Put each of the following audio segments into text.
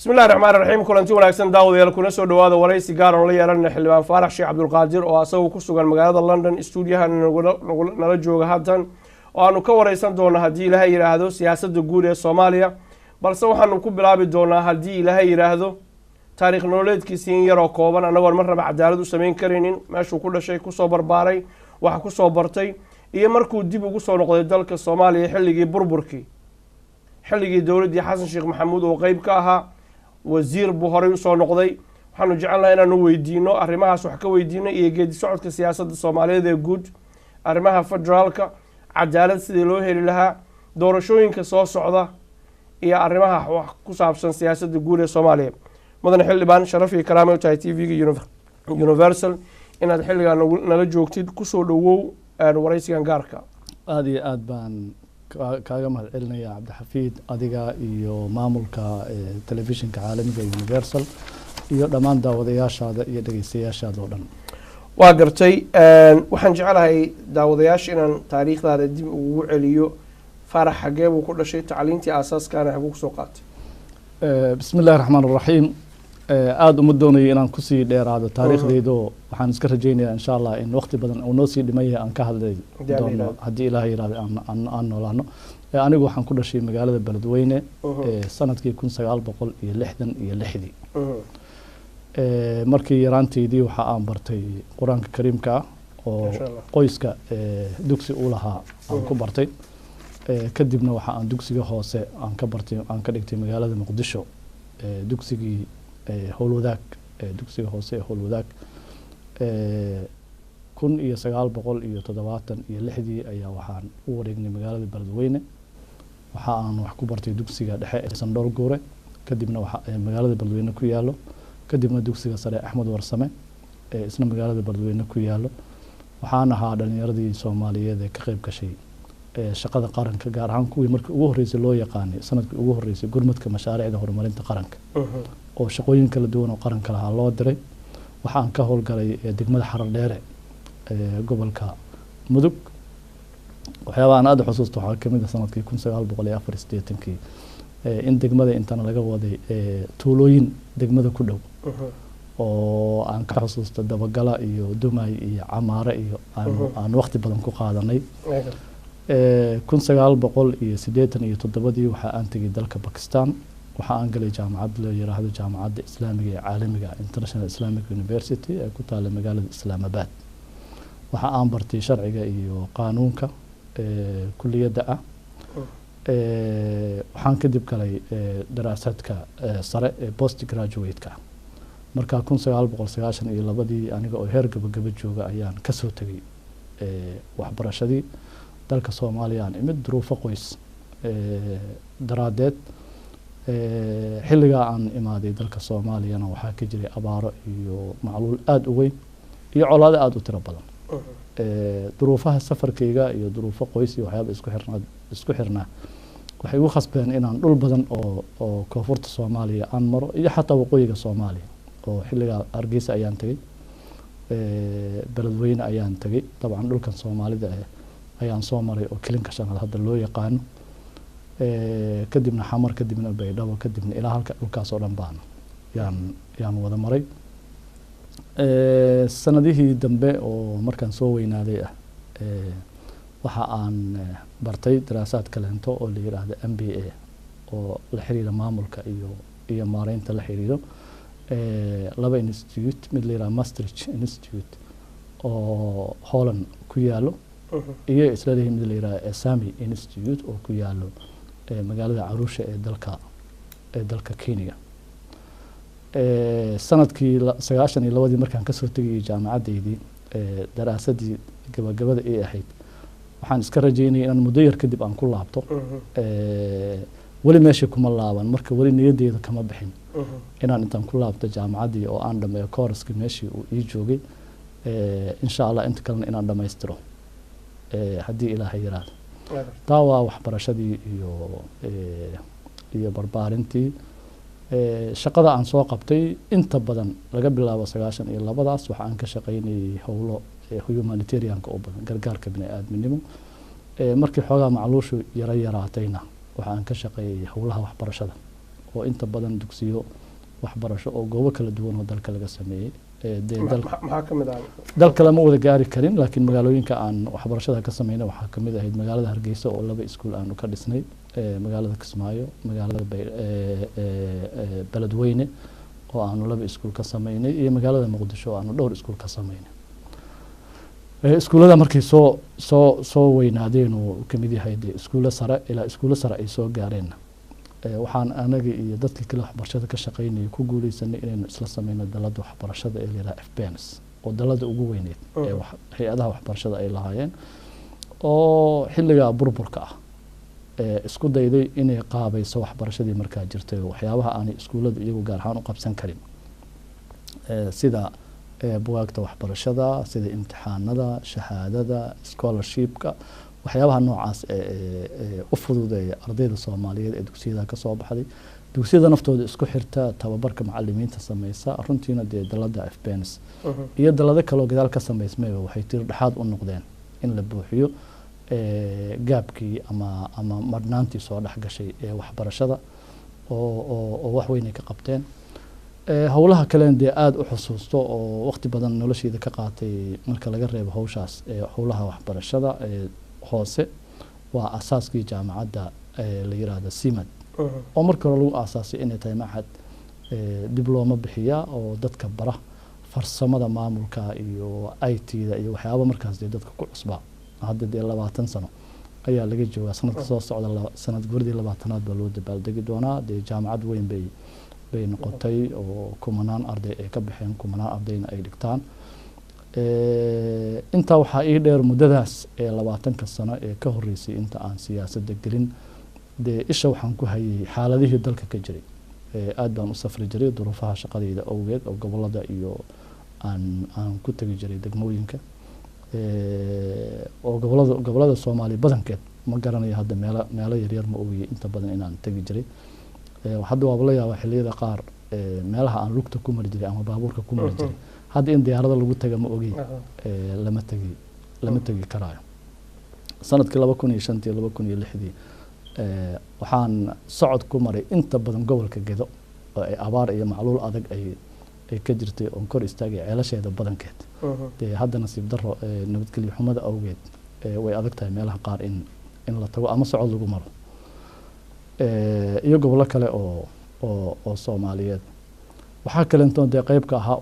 بسم الله الرحمن الرحيم كلنتي wanaagsan daawadayaal kuna soo dhawaada waraysi gaar oo la yeelanay xildhibaan Faarax Sheekh Cabdulqaadir oo asagu ku sugan magaalada London stuudiyaha nala jooga haatan oo aanu ka waraysan doonaa hadii Ilaahay yiraahdo siyaasadda guud ee Soomaaliya balse waxaanu ku bilaabi doonaa hadii Ilaahay yiraahdo taariikh nololeedkiisa in yar oo kooban anagoo marnaba cadaalad u sameyn kareenin meeshuu ku dhashay ku soo barbaaray waxa ku soo bartay iyo markuu dib ugu soo noqday dalka Soomaaliya xilligii burburkii xilligii dawladda Xasan Sheekh Maxamuud oo qayb ka ahaa wasiir buu horay u soo noqday waxaanu jecelnahay inaanu weydiino arrimahaas wax ka weydiino iyo geedi socodka siyaasadda Soomaaliyeed ee guud arrimaha federaalka cadaalad sidii loo heli lahaa doorashooyinka soo socda iyo arrimaha wax ku saabsan siyaasadda guud ee Soomaaliya mudane xildhibaan sharaf iyo karaamo u tahay TV-ga Universal inaad xilligan nala joogtid ku soo dhawow waraysigan gaarka aad iyo aad baan kaaga mahad celinaya Cabdixafiid adiga iyo maamulka telefishinka caalamiga Universal iyo dhammaan daawadayaashaada iyo dhageystayaashaada oo dhan waa gartay waxaan jecelahay daawadayaasha inaan taariikhdaada dib ugu celiyo Faarax xagee buu ku dhashay tacliintii aasaaskan xaguu ku soo qaatay bismillaahir rahmaanir rahiim aad uma doonayo inaan ku sii dheeraado taariikhdaydo waxaan iska rajaynayaa insha Allah in waqti badan uu noo sii dhimay aan ka hadlay doono hadii Ilaahay yiraahdo aan noolaano anigu waxaan ku dhashay magaalada Beledweyne sanadkii 1966 markii yaraanteedii waxa aan bartay Quraanka Kariimka oo qoyska dugsi u lahaa aan ku bartay kadibna waxa aan dugsiga hoose aan ka bartay aan ka dhigtay magaalada Muqdisho dugsigii howlwadaag dugsiga hoose howlwadaag 1976 ayaa waxaan u wareegnay magaalada Beledweyne waxa aan wax ku bartay dugsiga dhexe ee Sandor Goore kadibna waxa magaalada Beledweyne ku yaalo kadibna dugsiga sare Axmed Warsame isna magaalada Beledweyne ku yaalo waxaan ahaa dhalinyaradii Soomaaliyeed ee ka qayb gashay shaqada qaranka gaar ahaan kuwii markii ugu horeysay loo yaqaanay sanadkii ugu horeysay gurmadka mashaariicda horumarinta qaranka oo shaqooyin kala duwan oo qaranka lahaa loo diray waxaan ka howlgalay degmada Xaradheere gobolka Mudug waxyaabaha aan aad u xusuusto waxaa kamid ah sanadkii 1984 in degmada intana laga waday tuulooyin degmada ku dhow oo aan ka xusuusto Dabagala iyo Dumay iyo Camaare iyo aan waqti badan ku qaadanay 1987 waxa aan tagay dalka Pakistan waxa aan galay jaamacad la yiraahdo jaamacadda Islaamiga ee caalamiga International Islamic University ee ku taal magaalada Islamabad waxa aan bartay sharciga iyo qaanuunka kulliyadda waxaan kadib galay daraasadka sare ee post graduate-ka marka 1992 aniga oo heer gabagaba jooga ayaan ka soo tagay waxbarashadii dalka Soomaaliya aan imid duruufo qoys daraadeed xilliga aan imaaday dalka Soomaaliyana waxa ka jiray abaaro iyo macluul aad u weyn iyo colaado aad u tiro badan duruufaha safarkayga iyo duruufo qoys iyo waxyaabo isku xirnaa waxay ugu khasbeen inaan dhul badan oo koonfurta Soomaaliya aan maro iyo xataa waqooyiga Soomaaliya oo xilliga Hargeysa ayaan tagay Beledweyne ayaan tagay dabcan dhulkan Soomaalida ayaan soo maray oo kilinka shanaad hadda loo yaqaan kadibna Xamar kadibna Baydhabo kadibna ilaa halka dhulkaas oo dhan baan yaan wada maray sanadihii dambe oo markaan soo weynaaday waxa aan bartay daraasaad kaleento oo la yiraahdo MBA oo la xiriira maamulka iyo maareynta la xiriiro laba institute mid la yiraahdo Maastricht Institute oo Holland ku yaalo iyo isla mid la yiraahdo Asami Institute oo ku yaalo magaalada Arusha ee dalka Kenya sanadkii 92 markaan ka soo tagay jaamacadeedii daraasadii gabagabada ee ahayd waxaan iska rajeynay inaan muddo yar kadib aan ku laabto wali meesha kuma laaban marka wali niyadeeda kama bixin inaan intaan ku laabto jaamacadii oo aan dhameeyo course-ka meeshii uu ii joogay insha Allah inta kalena inaan dhameystiro hadii Ilaahay yiraahdo taa waa waxbarashadii iyo barbaarintii shaqada aan soo qabtay inta badan laga bilaabo 92daas waxa aan ka shaqeynay howlo humanitarian-ka oo badan gargaarka bini'aadminimo markii xoogaa macluushu yaraatayna waxa aan ka shaqeeyay howlaha waxbarashada oo inta badan dugsiyo waxbarasho oo goobo kala duwan oo dalka laga sameeyey maxaa ka mid ah dalka lama wada gaari karin laakiin magaalooyinka aan waxbarashada ka sameynay waxaa ka mid ahayd magaalada Hargeysa oo 2 iskuul aanu ka dhisnay magaalada Kismaayo magaalada Beledweyne oo aanu 2 iskuul ka sameynay iyo magaalada Muqdisho oo aanu 2 iskuul ka sameynay iskuulada markii soo weynaadeen oo kamid yahay iskuulo sare ilaa iskuulo sare ay soo gaareen waxaan anaga iyo dadkii kale waxbarashada ka shaqeynayay ku guuleysanay inaynu isla sameyno dalada waxbarashada ee la FBNS oo dalada ugu weyneed ee hay'adaha waxbarashada ay lahaayeen oo xilliga burburka ah isku dayday inay qaabayso waxbarashadii markaa jirtay waxyaabaha aan iskuulada iyagu gaar ahaan u qabsan karin sida buugaagta waxbarashada sida imtixaanada shahaadada scholarshipka waxyaabaha noocaas u fududeeya ardayda Soomaaliyeed ee dugsiyada ka soo baxday dugsiyada naftooda isku xirta tababarka macallimiinta sameeysa runtiina dalada FBNS iyo dalada kale oo gadaal ka sameysmay waxay tir dhaxaad u noqdeen in la buuxiyo gaabkii ama marnaantii soo dhax gashay ee waxbarashada oo wax weyn ka qabteen hawlaha kale aad u xusuusto oo waqti badan nolosheeda ka qaatay marka laga reebo hawshaas hawlaha waxbarashada hoose waa asaaskii jaamacadda la yiraahdo SIMAD oo markii hore lagu aasaasay inay tahay maxad diblooma bixiya oo dadka bara farsamada maamulka iyo IT-da iyo waxyaabo markaas dadka ku cusbaa hadda 20 sano ayaa laga joogaa sanadka soo socda sanad guridii 20aad baa loo dabaaldegi doonaa jaamacad weyn bay noqotay oo kumanaan arday ay ka baxeen kumanaan ardayna ay dhigtaan inta waxa ii dheer muddadaas 20 sano ee ka horeysay inta aan siyaasadda gelin isha waxaan ku hayay xaaladihii dalka ka jiray aad baan u safri jiray duruufaha shaqadayda awgeed oo gobolada iyo aan ku tagi jiray degmooyinka oo gobolada Soomaaliya badankeed ma garanayo hadda meelo yar ma ogeeyay inta badan inaan tagi jiray hadda waa la yaabaa xilliyada qaar meelaha aan lugta ku mari jiray ama baabuurka ku mari jiray hadda in diyaarada lagu taga ma ogeey lama tagi karaayo sanadkii 2005 iyo 2006 waxaan socod ku maray inta badan gobolka Gedo oo ay abaar iyo macluul adag ay ka jirtay oo kor istaagay ceelasheeda badankeed hadda nasiib daro nabadgelyo xumada awgeed way adag tahay meelaha qaar in la tago ama socod lagu maro iyo gobollo kale oo Soomaaliyeed waxaa kale intoon qayb ka ahaa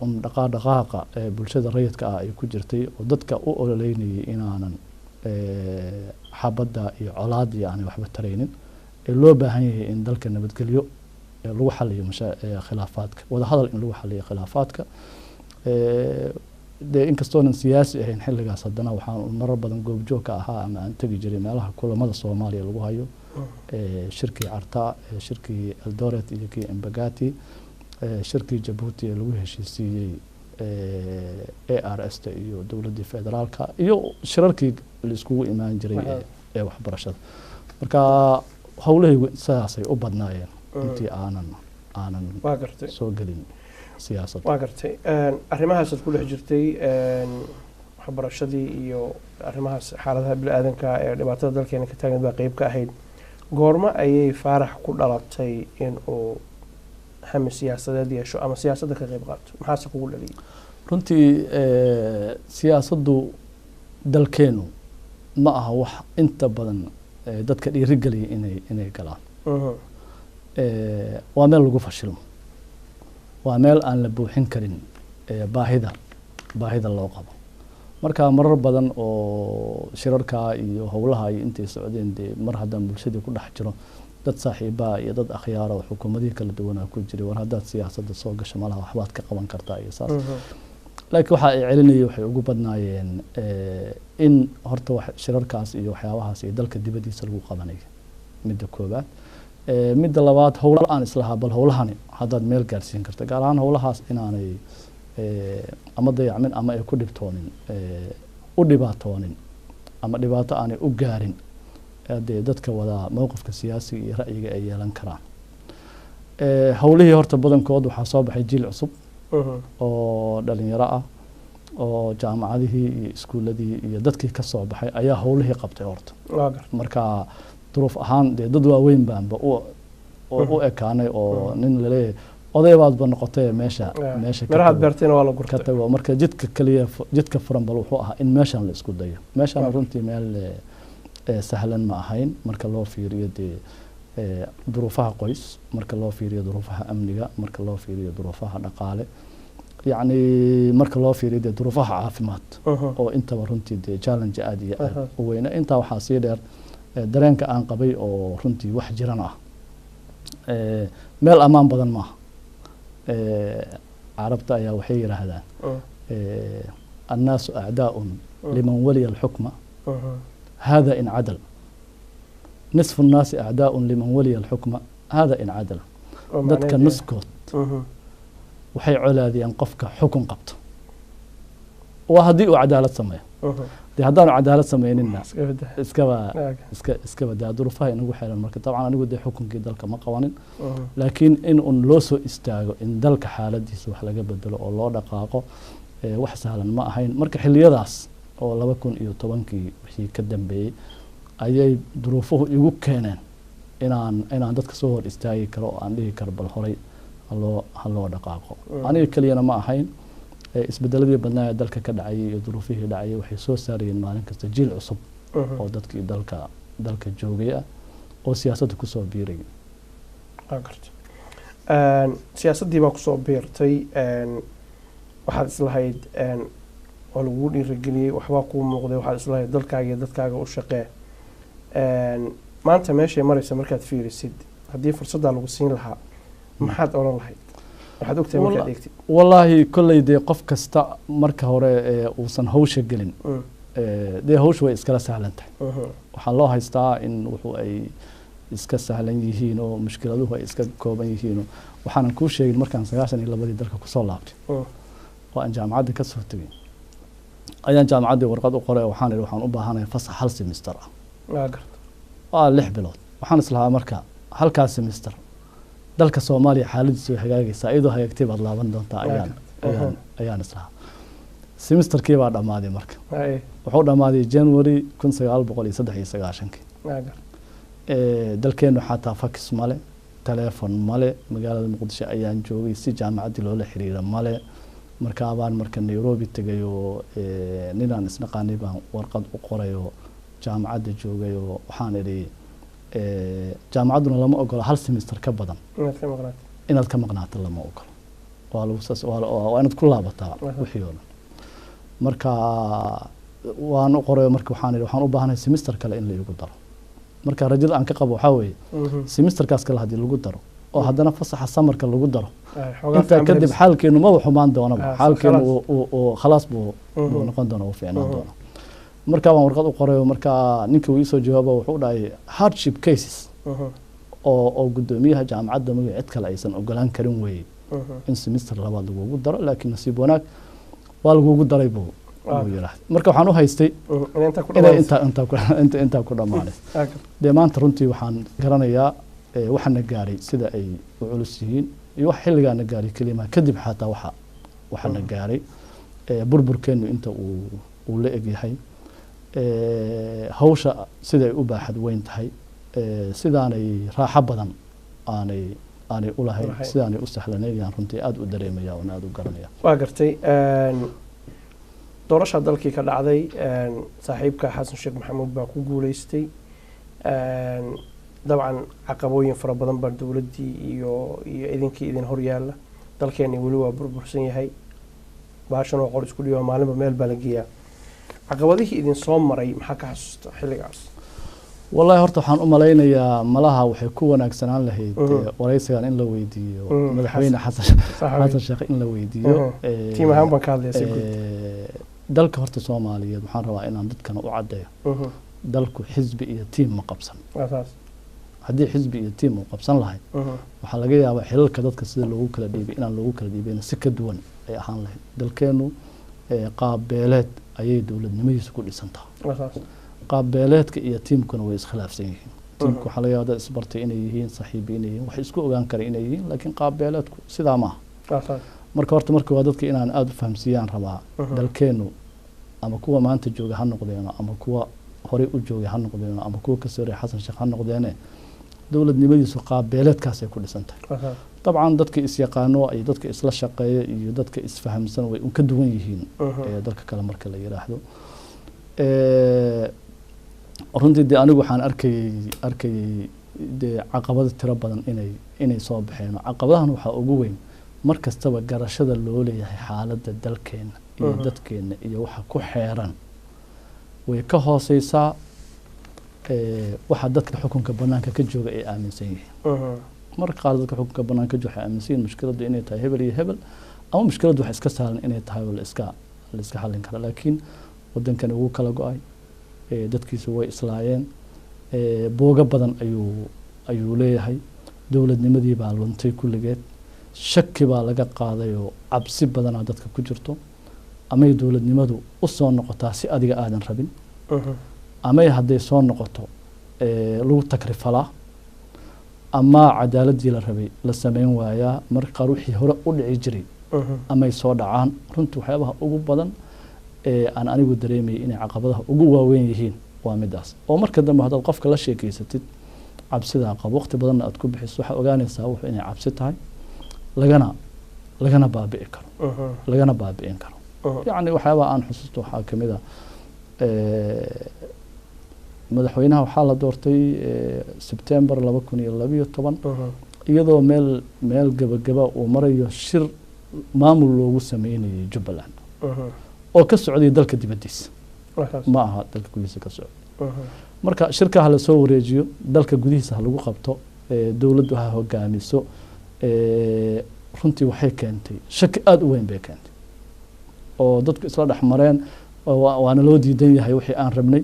dhaqaaqa bulshada rayidka ah ay ku jirtay oo dadka u ololeynayay inaanan xabadda iyo colaad yani waxba taraynin loo baahan yahay in dalka nabadgelyo lagu xaliyo khilaafaadka wada hadal in lagu xaliyo khilaafaadka inkastoonan siyaasi ahayn xilligaas haddana waxaan marar badan goobjoog ka ahaa ama aan tagi jiray meelaha kulamada Soomaaliya lagu hayo shirkii Carta shirkii Eldoret iyo kii Embagati shirkii Djibouti ee lagu heshiisiyay ARS iyo dawladda federaalka iyo shirarkii la iskugu imaan jiray ee waxbarashada marka hawlahaygu saasay u badnaayeen intii aanan soo gelin siyaasadda waa gartay arrimahaas ku dhex jirtay waxbarashadii iyo arrimahaas xaaladaha bini'aadanka ee dhibaatada dalkeena ka taagan baa qayb ka ahayd goorma ayay Faarax ku dhalatay in uu hami siyaasadeed yeesho ama siyaasadda ka qayb qaato maxaase kugu dhaliyay runtii siyaasaddu dalkeenu ma aha wax inta badan dadka dhiirigeliyay inay galaan waa meel lagu fashilmo waa meel aan la buuxin karin baahida loo qabo marka marar badan oo shirarka iyo howlaha ay intay socdeen mar haddaan bulshadii ku dhex jiro dad saaxiibaa iyo dad akhyaara oo xukuumadii kala duwan ku jiray war haddaad siyaasadda soo gasho malaha waxbaad ka qaban kartaa iyo saas laakiin waxa ay celinayay waxay ugu badnaayeen in horta shirarkaas iyo waxyaabahaas iyo dalka dibadiisa lagu qabanayo midda koobaad midda labaad howlo aan islahaa bal howlahani haddaad meel gaarsiin karta gaar ahaan howlahaas inaanay ama dayacmin ama ay ku dhibtoonin u dhibaatoonin ama dhibaato aanay u gaarin dadka wada mowqifka siyaasiga iyo ra'yiga ay yeelan karaan howlihii horta badankood waxaa soo baxay jiil cusub oo dhalinyaro ah oo jaamacadihii iyo iskuuladii iyo dadkii ka soo baxay ayaa howlihii qabtay horta marka duruuf ahaan dad waaweyn baanba u oo u ekaanay oo nin laleeyahay oday baadba noqotay meesha mirahaad beertayna waa la gurtay ka tago marka jidka kaliya jidka furan bal wuxuu ahaa in meeshan la isku dayo meeshan runtii meel sahlan ma ahayn marka loo fiiriyo dee duruufaha qoys marka loo fiiriyo duruufaha amniga marka loo fiiriyo duruufaha dhaqaale yacni marka loo fiiriyo dee duruufaha caafimaad oo intaba runtii dee challenge aad iyo aad u weyna intaa waxaa sii dheer dareenka aan qabay oo runtii wax jiran ah meel ammaan badan maaha carabta ayaa waxay yidhaahdaan annaasu acdaa'un liman waliya alxukma hada in cadal nisfu nnaasi acdaa'un liman waliya alxukma hada in cadal dadka nuskood waxay colaadiyaan qofka xukun qabto waa haddii uu cadaalad sameeyo dee haddaanu cadaalad sameynina iskaba daa duruufaha inagu xeelan marka dabcan anigu dee xukunkii dalka ma qabanin laakiin in un loo soo istaago in dalka xaaladiisa wax laga bedelo oo loo dhaqaaqo wax sahlan ma ahayn marka xiliyadaas oo 2010kii wixii ka dambeeyey ayay duruufuhu igu keeneen inaan dadka soo hor istaagi karo oo aan dhihi karo bal horay ha loo dhaqaaqo aniga keliyana ma ahayn isbedeladii badnaa ee dalka ka dhacayay iyo duruufihii dhacayay waxay soo saarayeen maalin kasta jiil cusub oo dadkii dalka joogay ah oo siyaasadda kusoo biirayay siyaasaddii baa kusoo biirtay waxaad islahayd oo lagu dhiirigeliyey waxbaa kuu muuqday waxaad islahayd dalkaaga iyo dadkaaga u shaqee maanta meeshay maraysa markaad fiirisid haddii fursaddaa lagu siin lahaa maxaad odhan lahayd waxaad ogtahay markaad eegtid wallaahi kolley dee qof kasta marka hore uusan hawsha gelin dee hawsha way iskala sahlan tahay waxaa loo haystaa in wuxuu ay iska sahlan yihiin oo mushkiladuhu ay iska kooban yihiin waxaanan kuu sheegin markaan 92 dalka kusoo laabtay oo aan jaamacadda ka soo tegay ayaan jaamacaddii warqad u qoray waxaan idhi waxaan u baahanahay fasax hal semester ah waa 6 bilood waxaan islahaa marka halkaas semester dalka Soomaaliya xaaladiisu way hagaagaysaa iyadoo hagaagtay baad laaban doontaa ayaan islahaa semesterkii baa dhammaaday marka wuxuu dhammaaday January 1993 dalkeenu xataa fax male telefoon male magaalada Muqdisho ayaan joogay si jaamacaddii loola xiriira male marka abaan marka Nairobi tagayo ninaan isnaqaanay baan warqad u qorayo jaamacadda joogayo waxaan idhi jaamacadduna lama ogola hal semester ka badan inaad ka maqnaato lama ogola waa inaad ku laabataa wixii oo dhan marka waan u qorayo marka waxaan idhi waxaan u baahanahay semester kale in la igu daro marka rajada aan ka qabo waxaa weeye semesterkaas kale haddii lagu daro oo haddana fasaxa samarka lagu daro intaa kadib xaalkeenu maba xumaan doonaba xaalkeenu khalaas buu noqon doona u fiicnaan doona marka waan warqad u qorayo marka ninka uu isoo jawaabo wuxuu dhahay hardship cases oo gudoomiyaha jaamacadda magac cid kale aysan ogolaan karin weeye in semester labaad lagu daro laakiin nasiib wanaag waa lagu daray buu yiraahday marka waxaan u haystay inta ku dhamaanay dee maanta runtii waxaan garanayaa waxaana gaaray sida ay u culus yihiin iyo wax xilligaana gaaray kelimaa kadib xataa waxaana gaaray burburkeenu inta uu la egyahay hawsha siday u baaxad weyn tahay sidaanay raaxo badan aanay u lahayn sidaanay u sahlanayn runtii aad u dareemaya oo aad u garanaya waa gartay doorasha dalkii ka dhacday saaxiibka xasan sheekh maxamuud baa ku guuleystay dabcan caqabooyin fara badan baa dowladdii iyo idinkii idin horyaala dalkeeni weli waa burbursan yahay baashan oo qor isku dhigo maalinba meel baa la geeyaa caqabadihii idin soo maray maxaa ka xasuusta xilligaas wallahi horta waxaan u malaynayaa malaha waxay ku wanaagsanaan lahayd waraysigan in la weydiiyo madaxweyne xasan sheekh in la weydiiyo tiim ahaan baan ka hadlayaa dalka horta Soomaaliyeed waxaan rabaa inaan dadkana u cadeeyo dalku xisbi iyo tiim ma qabsan haddii xisbi iyo tiim uu qabsan lahayd waxaa laga yaabaa xilalka dadka sida loogu kala dhiibay inaan loogu kala dhiibayn si ka duwan ay ahaan lahayd dalkeenu qaab beeleed ayay dowladnimadiisu ku dhisan tahay qaab beeleedka iyo tiimkuna way iskhilaafsan yihiin tiimku waxaa laga yaabaa isbartay inay yihiin saaxiibo inay yihiin wax isku ogaan kara inay yihiin laakiin qaab beeleedku sidaa maaha marka waa dadka inaan aad u fahamsiiyaan rabaa dalkeenu ama kuwa maanta jooga ha noqdeeno ama kuwa horey u joogay ha noqdeeno ama kuwa ka soo reey xasan sheekh ha noqdeene dowladnimadiisu qaab beeleedkaasay ku dhisan tahay dabcan dadka isyaqaano ay dadka isla shaqeeya iyo dadka isfahamsan way ka duwan yihiin dalka kale marka la yiraahdo runtii dee anigu waxaan arkayay dee caqabado tiro badan inay soo baxeen caqabadahan waxaa ugu weyn mar kastaba garashada loo leeyahay xaaladda dalkeena iyo dadkeena iyo waxa ku xeeran way ka hooseysaa waxa dadka xukunka banaanka ka jooga ay aaminsan yihiin marka qaar dadka xukunka banaanka jooga waxay aaminsan yihiin mushkiladdu inay tahay hebel iyo hebel ama mushkiladdu wax iska saaran inay tahay oo la iska xallin kara laakiin waddankani wuu kala go-ay dadkiisu way islaayeen booga badan ayuu leeyahay dowladnimadii baa luntay kulligeed shaki baa laga qaaday oo cabsi badanaa dadka ku jirto amay dowladnimadu u soo noqotaa si adiga aadan rabin amay hadday soo noqoto lagu takrifalaa ama cadaaladii la rabay la samayn waayaa marka qaar wixii hore u dhici jiray amay soo dhacaan runtii waxyaabaha ugu badan aan anigu dareemayay inay caqabadaha ugu waaweyn yihiin waa midaas oo marka dambe haddaad qofka la sheekeysatid cabsidaa qabo waqti badanna aad ku bixiso waxaa ogaanaysaa wuxuu inay cabsi tahay lagana baabi'i karo lagana baabi'in karo yacni waxyaabaha aan xusuusto waxaa kamid a madaxweynaha waxaa la doortay September 2012 iyadoo meel gabagaba uu marayo shir maamul loogu sameynayay Jubbaland oo ka socday dalka dibadiisa ma aha dalka gudihiisa ka socday marka shirka la soo wareejiyo dalka gudihiisa lagu qabto dawladdu ha hogaamiso runtii waxay keentay shaki aad u weyn bay keentay oo dadku isla dhaxmareen waana loo diidan yahay wixii aan rabnay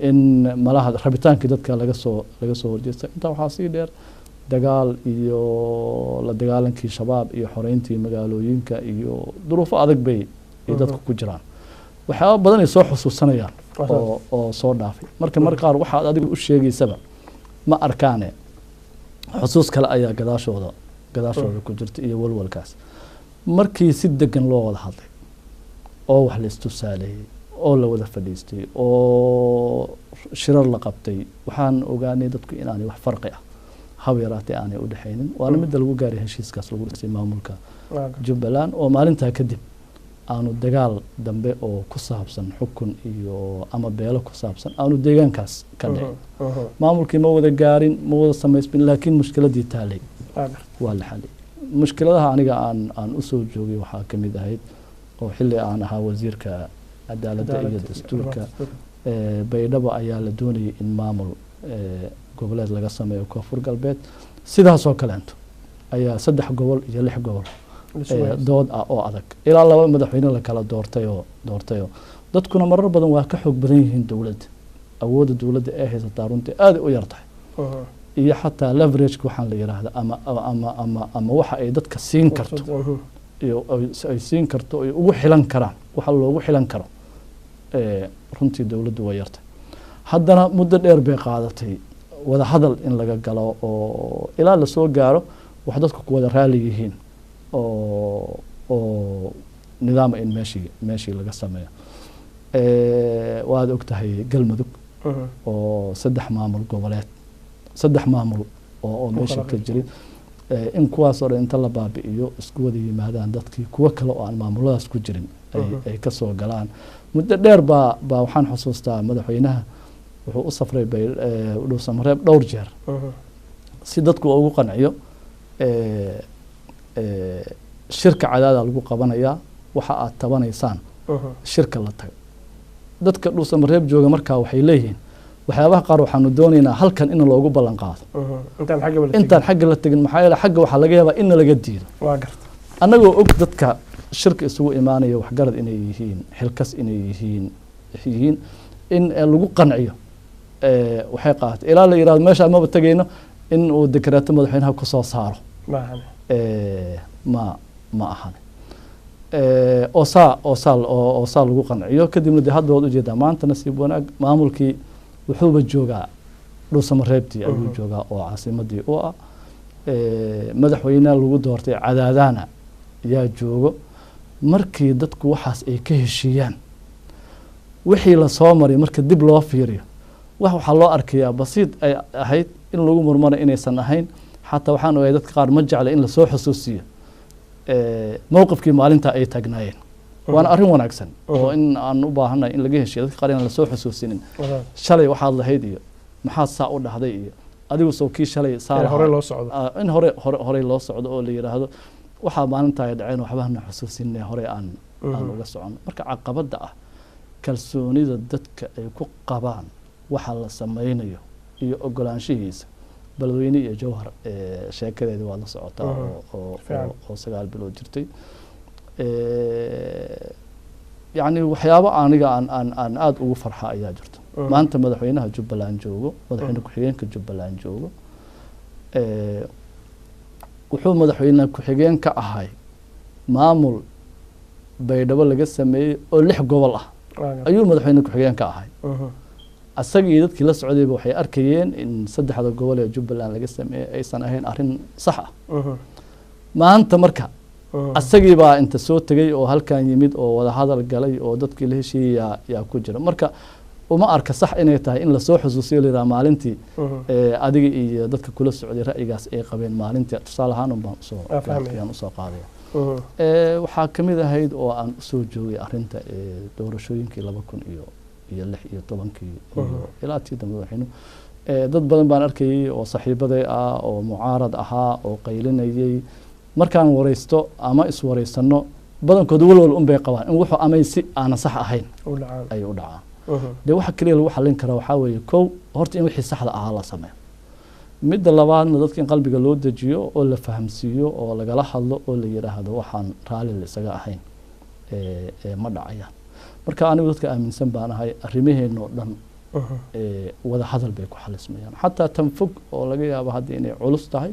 in malaha rabitaankii dadka laga soo horjeestay inta waxaa sii dheer dagaal iyo la dagaalankii shabaab iyo xoreyntii magaalooyinka iyo duruufo adag bay dadku ku jiraan waxyaabo badan ay soo xusuusanayaan oo soo dhaafay marka qaar waxaad adigu u sheegaysaba ma arkaane xusuus kale ayaa gadaashooda ku jirta iyo walwalkaas markii si degan loo wada hadlay oo wax la istusaaleeyay oo la wada fadhiistay oo shirar la qabtay waxaan ogaanay dadku inaanay wax farqi ah hab yaraatay aanay u dhaxaynin waana mid lagu gaaray heshiiskaas lagu dhisay maamulka Jubbaland oo maalintaa kadib aanu dagaal dambe oo ku saabsan xukun iyo ama beelo ku saabsan aanu deegaankaas ka dhicin maamulkii ma wada gaarin ma wada samaysmin laakiin mushkiladii taalay waa la xaliyay mushkiladaha aniga aan u soo joogay waxaa ka mid ahayd oo xilli aan ahaa wasiirka cadaaladda iyo dastuurka baydhabo ayaa la doonayay in maamul goboleed laga sameeyo koonfur galbeed sidaasoo kaleento ayaa 3 gobol iyo 6 gobol dood ah oo adag ilaa 2 madaxweyne la kala doortayo dadkuna marar badan waa ka xoog badan yihiin dawladda awoodda dawladda ee haysataa runtii aad u yar tahay iyo xataa leverage waxaan la yiraahdo ama waxa ay dadka siin karto iyo ay siin karto ay ugu xilan karaan waxa loogu xilan karo runtii dawladdu way yartay haddana muddo dheer bay qaadatay wada hadal in laga galo oo ilaa la soo gaaro wax dadku ku wada raali yihiin oo nidaam in meeshii laga sameeyo waad ogtahay galmudug oo 3 maamul goboleed 3 maamul oo meesha ka jiray in kuwaas oo inta la baabi'iyo isku wada yimaadaan dadkii kuwa kale oo aan maamuladaas ku jirin ay ka soo galaan muddo dheer baa waxaan xusuustaa madaxweynaha wuxuu u safray dhuusamareeb dhowr jeer si dadku ugu qanciyo shirka cadaada lagu qabanayaa waxa aad tabanaysaan shirka la tago dadka dhuusamareeb jooga markaa waxay leeyihiin waxyaabaha qaar waxaanu doonaynaa halkan in loogu ballan qaado intaan xagga la tagin maxaa yeelay xagga waxaa laga yaabaa in laga diido annagoo og dadka shirka isugu imaanaya waxgarad inay yihiin xilkas inay yihiin in lagu qanciyo waxay qaadatay ilaa la yiraahdo meesha maba tagayno in uu dekreeto madaxweynaha ku soo saaro ma ahan oo saa lagu qanciyo kadibna dee hadda waad ujeedaa maanta nasiib wanaag maamulkii wuxuuba joogaa dhuusamareebtii ayuu joogaa oo caasimadii u ah madaxweyne lagu doortay cadaadana yaa joogo markii dadku waxaas ay ka heshiiyaan wixii la soo maray marka dib loo fiiriyo waxaa loo arkayaa basiid ay ahayd in lagu murmana inaysan ahayn xataa waxaan ogahay dadka qaar ma jecla in lasoo xusuusiyo mowqifkii maalinta ay taagnaayeen waana arrin wanaagsan oo in aan u baahannahay in laga heshiyo dadka qaar inaan lasoo xusuusinin shalay waxaad lahayd iyo maxaad saa u dhahday iyo adigu soo kii shalay saa hore loo socdo in hore loo socdo oo la yiraahdo waxaa maalinta ay dhaceen waxbahana xusuusinay hore aan uga socono marka caqabada ah kalsoonida dadka ay ku qabaan waxa la sameynayo iyo ogolaanshihiisa beledweyne iyo jawhar sheekadeedii waa la socotaa oo 9 bilood jirtay يعني waxyaabo aniga aan aad ugu farxa ayaa jirto maanta madaxweynaha Jubbaland joogo madaxweynaha ku-xigeenka Jubbaland joogo wuxuu madaxweynaha ku-xigeen ka ahay maamul baydhabo laga sameeyay oo 6 gobol ah ayuu madaxweynaha ku-xigeen ka ahay asagii dadkii la socday waxay arkayeen in 3 gobol ee Jubbaland laga sameeyay aysan ahayn arrin sax ah maanta marka asagii baa inta soo tagay oo halkan yimid oo wada hadal galay oo dadkii la heshiiyay yaa ku jira marka uma arka sax inay tahay in la soo xusuusiyo leeyahay maalintii adiga iyo dadka kula socday ra'yigaas ay qabeen maalintii tusaale ahaan baan soo qaaday waxaa kamid ahayd oo aan soo joogay arinta doorashooyinkii 2016 ilaa tii dambe waxaynu dad badan baan arkayay oo saaxiibaday ah oo mucaarad ahaa oo qaylinayay markaan wareysto ama iswareysano badankooda walwal un bay qabaan in wuxuu amay si aan sax ahayn ay u dhacaan waxa kaliya lagu xalin karo waxa weeye kow horta in wixii saxda ahaa la sameeyo midda labaadna dadka in qalbiga loo dejiyo oo la fahamsiiyo oo lagala hadlo oo la yiraahdo waxaan raali la isaga ahayn ma dhacayaan marka anigu dadka aaminsan baan ahay arrimaheena oo dhan wada hadal bay ku xalismayaan xataa tan fog oo laga yaabo hadii inay culus tahay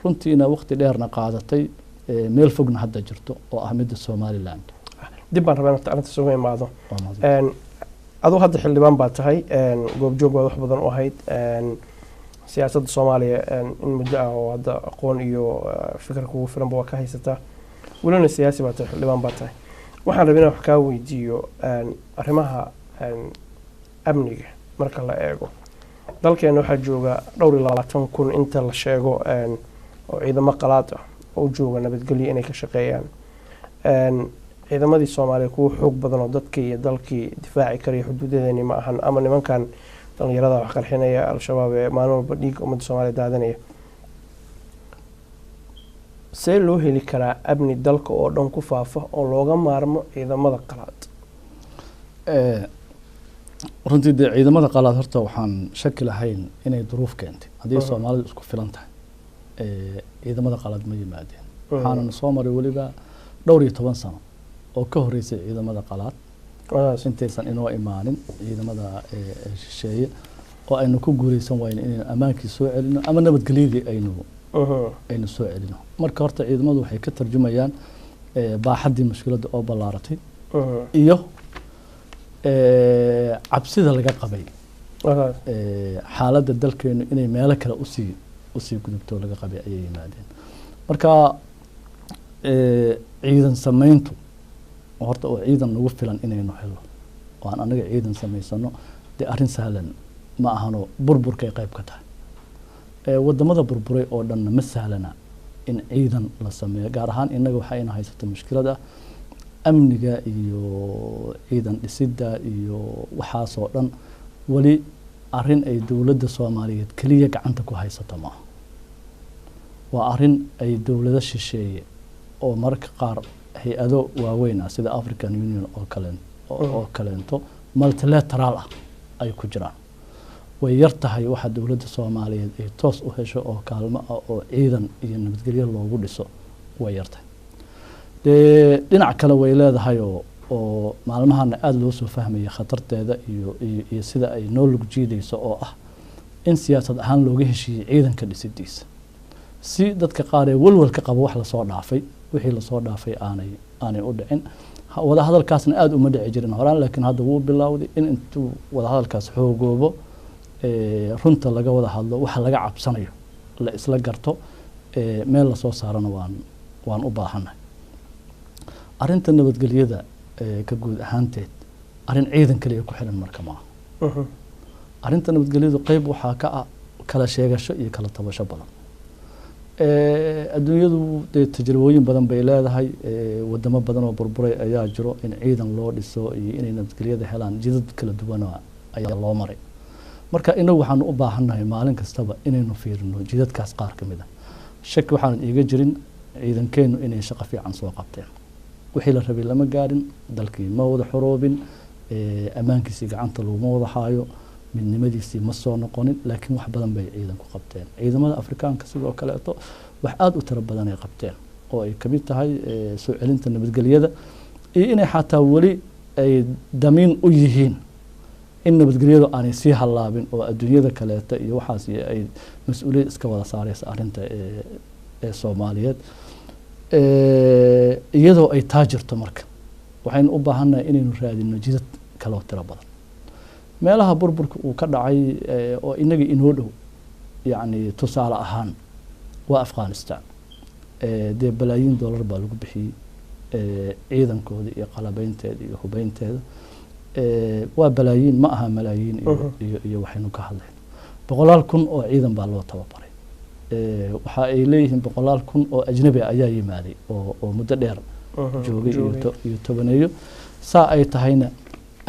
runtiina waqti dheerna qaadatay meel fogna hadda jirto oo ah midda Somaliland dib baan rabaa inta arinta soo imaado adoo hadda xildhibaan baa tahay goob joog wax badan u ahayd siyaasadda Soomaaliya in muddo ah oo hadda aqoon iyo fikir kugu filan baa ka haysataa walana siyaasi baa tahay xildhibaan baa tahay waxaan rabaa inaan wax ka weydiiyo arrimaha amniga marka la eego dalkeena waxaa jooga dhowr 20,000 inta la sheego oo ciidamo qalaad ah oo jooga nabadgelyo inay ka shaqeeyaan ciidamadii Soomaaliya kuwa xoog badan oo dadkii iyo dalkii difaaci kara xuduudadeena ma ahan ama nimankan dhalinyarada wax qarxinaya al-shabaab ee maalin walba dhiig ummadda Soomaaliya daadanaya see loo heli karaa amni dalka oo dhan ku faafa oo looga maarmo ciidamada qalaad runtii ciidamada qalaad horta waxaan shaki lahayn inay duruuf keentay haddii Soomaalidu isku filan tahay ciidamada qalaad ma yimaadeen waxaana soo maray waliba dhowr iyo 10 sano oo ka horeysay ciidamada qalaad intaysan inoo imaanin ciidamada shisheeye oo aynu ku guuleysan wayna inaan amaankii soo celino ama nabadgelyadii aynu soo celino marka horta ciidamadu waxay ka tarjumayaan baaxadii mushkiladda oo ballaaratay iyo cabsida laga qabay xaaladda dalkeenu inay meelo kale usii gudubto laga qabay ayay yimaadeen marka ciidan samayntu horta oo ciidan nagu filan inaynu helo oo aan anaga ciidan samaysano dee arrin sahlan ma ahano burburkay qayb ka tahay wadamada burburay oo dhanna ma sahlana in ciidan la sameeyo gaar ahaan inaga waxa ayna haysato mushkilad ah amniga iyo ciidan dhisidda iyo waxaasoo dhan wali arrin ay dowladda Soomaaliyeed kaliya gacanta ku haysato ma waa arrin ay dowladda shisheeye oo marka qaar hay'ado waaweyn ah sida African Union oo kaleento multilateral ah ay ku jiraan way yar tahay waxa dowladda Soomaaliyeed ay toos u hesho oo kaalmo ah oo ciidan iyo nabadgelyo loogu dhiso way yar tahay dhinac kale way leedahay oo maalmahana aad loo soo fahmaya khatarteeda iyo sida ay noo lug jiidayso oo ah in siyaasad ahaan looga heshiiyay ciidanka dhisidiisa si dadka qaar ee walwalka qaba wax la soo dhaafay wixii la soo dhaafay aanay u dhicin wada hadalkaasna aad uma dhici jirin horaan laakiin hadda wuu bilowday in intuu wada hadalkaas xoogoobo runta laga wada hadlo waxa laga cabsanayo la isla garto meel la soo saarana waan u baahanahay arrinta nabadgelyada ka guud ahaanteed arrin ciidan kaliya ku xiran marka ma arrinta nabadgelyadu qayb waxaa ka ah kala sheegasho iyo kala tabasho badan adduunyadu dee tajribooyin badan bay leedahay wadamo badan oo burburay ayaa jiro in ciidan loo dhiso iyo inay nabadgelyada helaan jidad kala duwan ayaa loo maray marka inagu waxaanu u baahannahay maalin kastaba inaynu fiirino jidadkaas qaar ka mid ah shaki waxaan iiga jirin ciidankeenu inay shaqo fiican soo qabteen wixii la rabay lama gaarin dalkii ma wada xoroobin ammaankiisii gacanta laguma wada haayo midnimadiisii ma soo noqonin laakiin wax badan bay ciidan ku qabteen ciidamada afrikaanka sidoo kaleeto wax aada u tiro badan ay qabteen oo ay ka mid tahay soo celinta nabadgelyada iyo inay xataa weli ay damiin u yihiin in nabadgelyadu aanay sii hallaabin oo adduunyada kaleeta iyo waxaas ay mas-uuliyad iska wada saareysa arrinta ee soomaaliyeed iyadoo ay taa jirto marka waxaynu u baahannahay inaynu raadino jidad kaloo tiro badan meelaha burburka uu ka dhacay oo inagii inoo dhow yacni tusaale ahaan waa afghanistan dee balaayiin dollar baa lagu bixiyey ciidankooda iyo qalabeynteeda iyo hubeynteeda waa balaayiin ma aha malaayiin iyo waxaynu ka hadlayno 100 kun oo ciidan baa loo tababaray waxa ay leeyihiin 100 kun oo ajnabi ayaa yimaaday oo muddo dheer joogay iyo tobaneeyo saa ay tahayna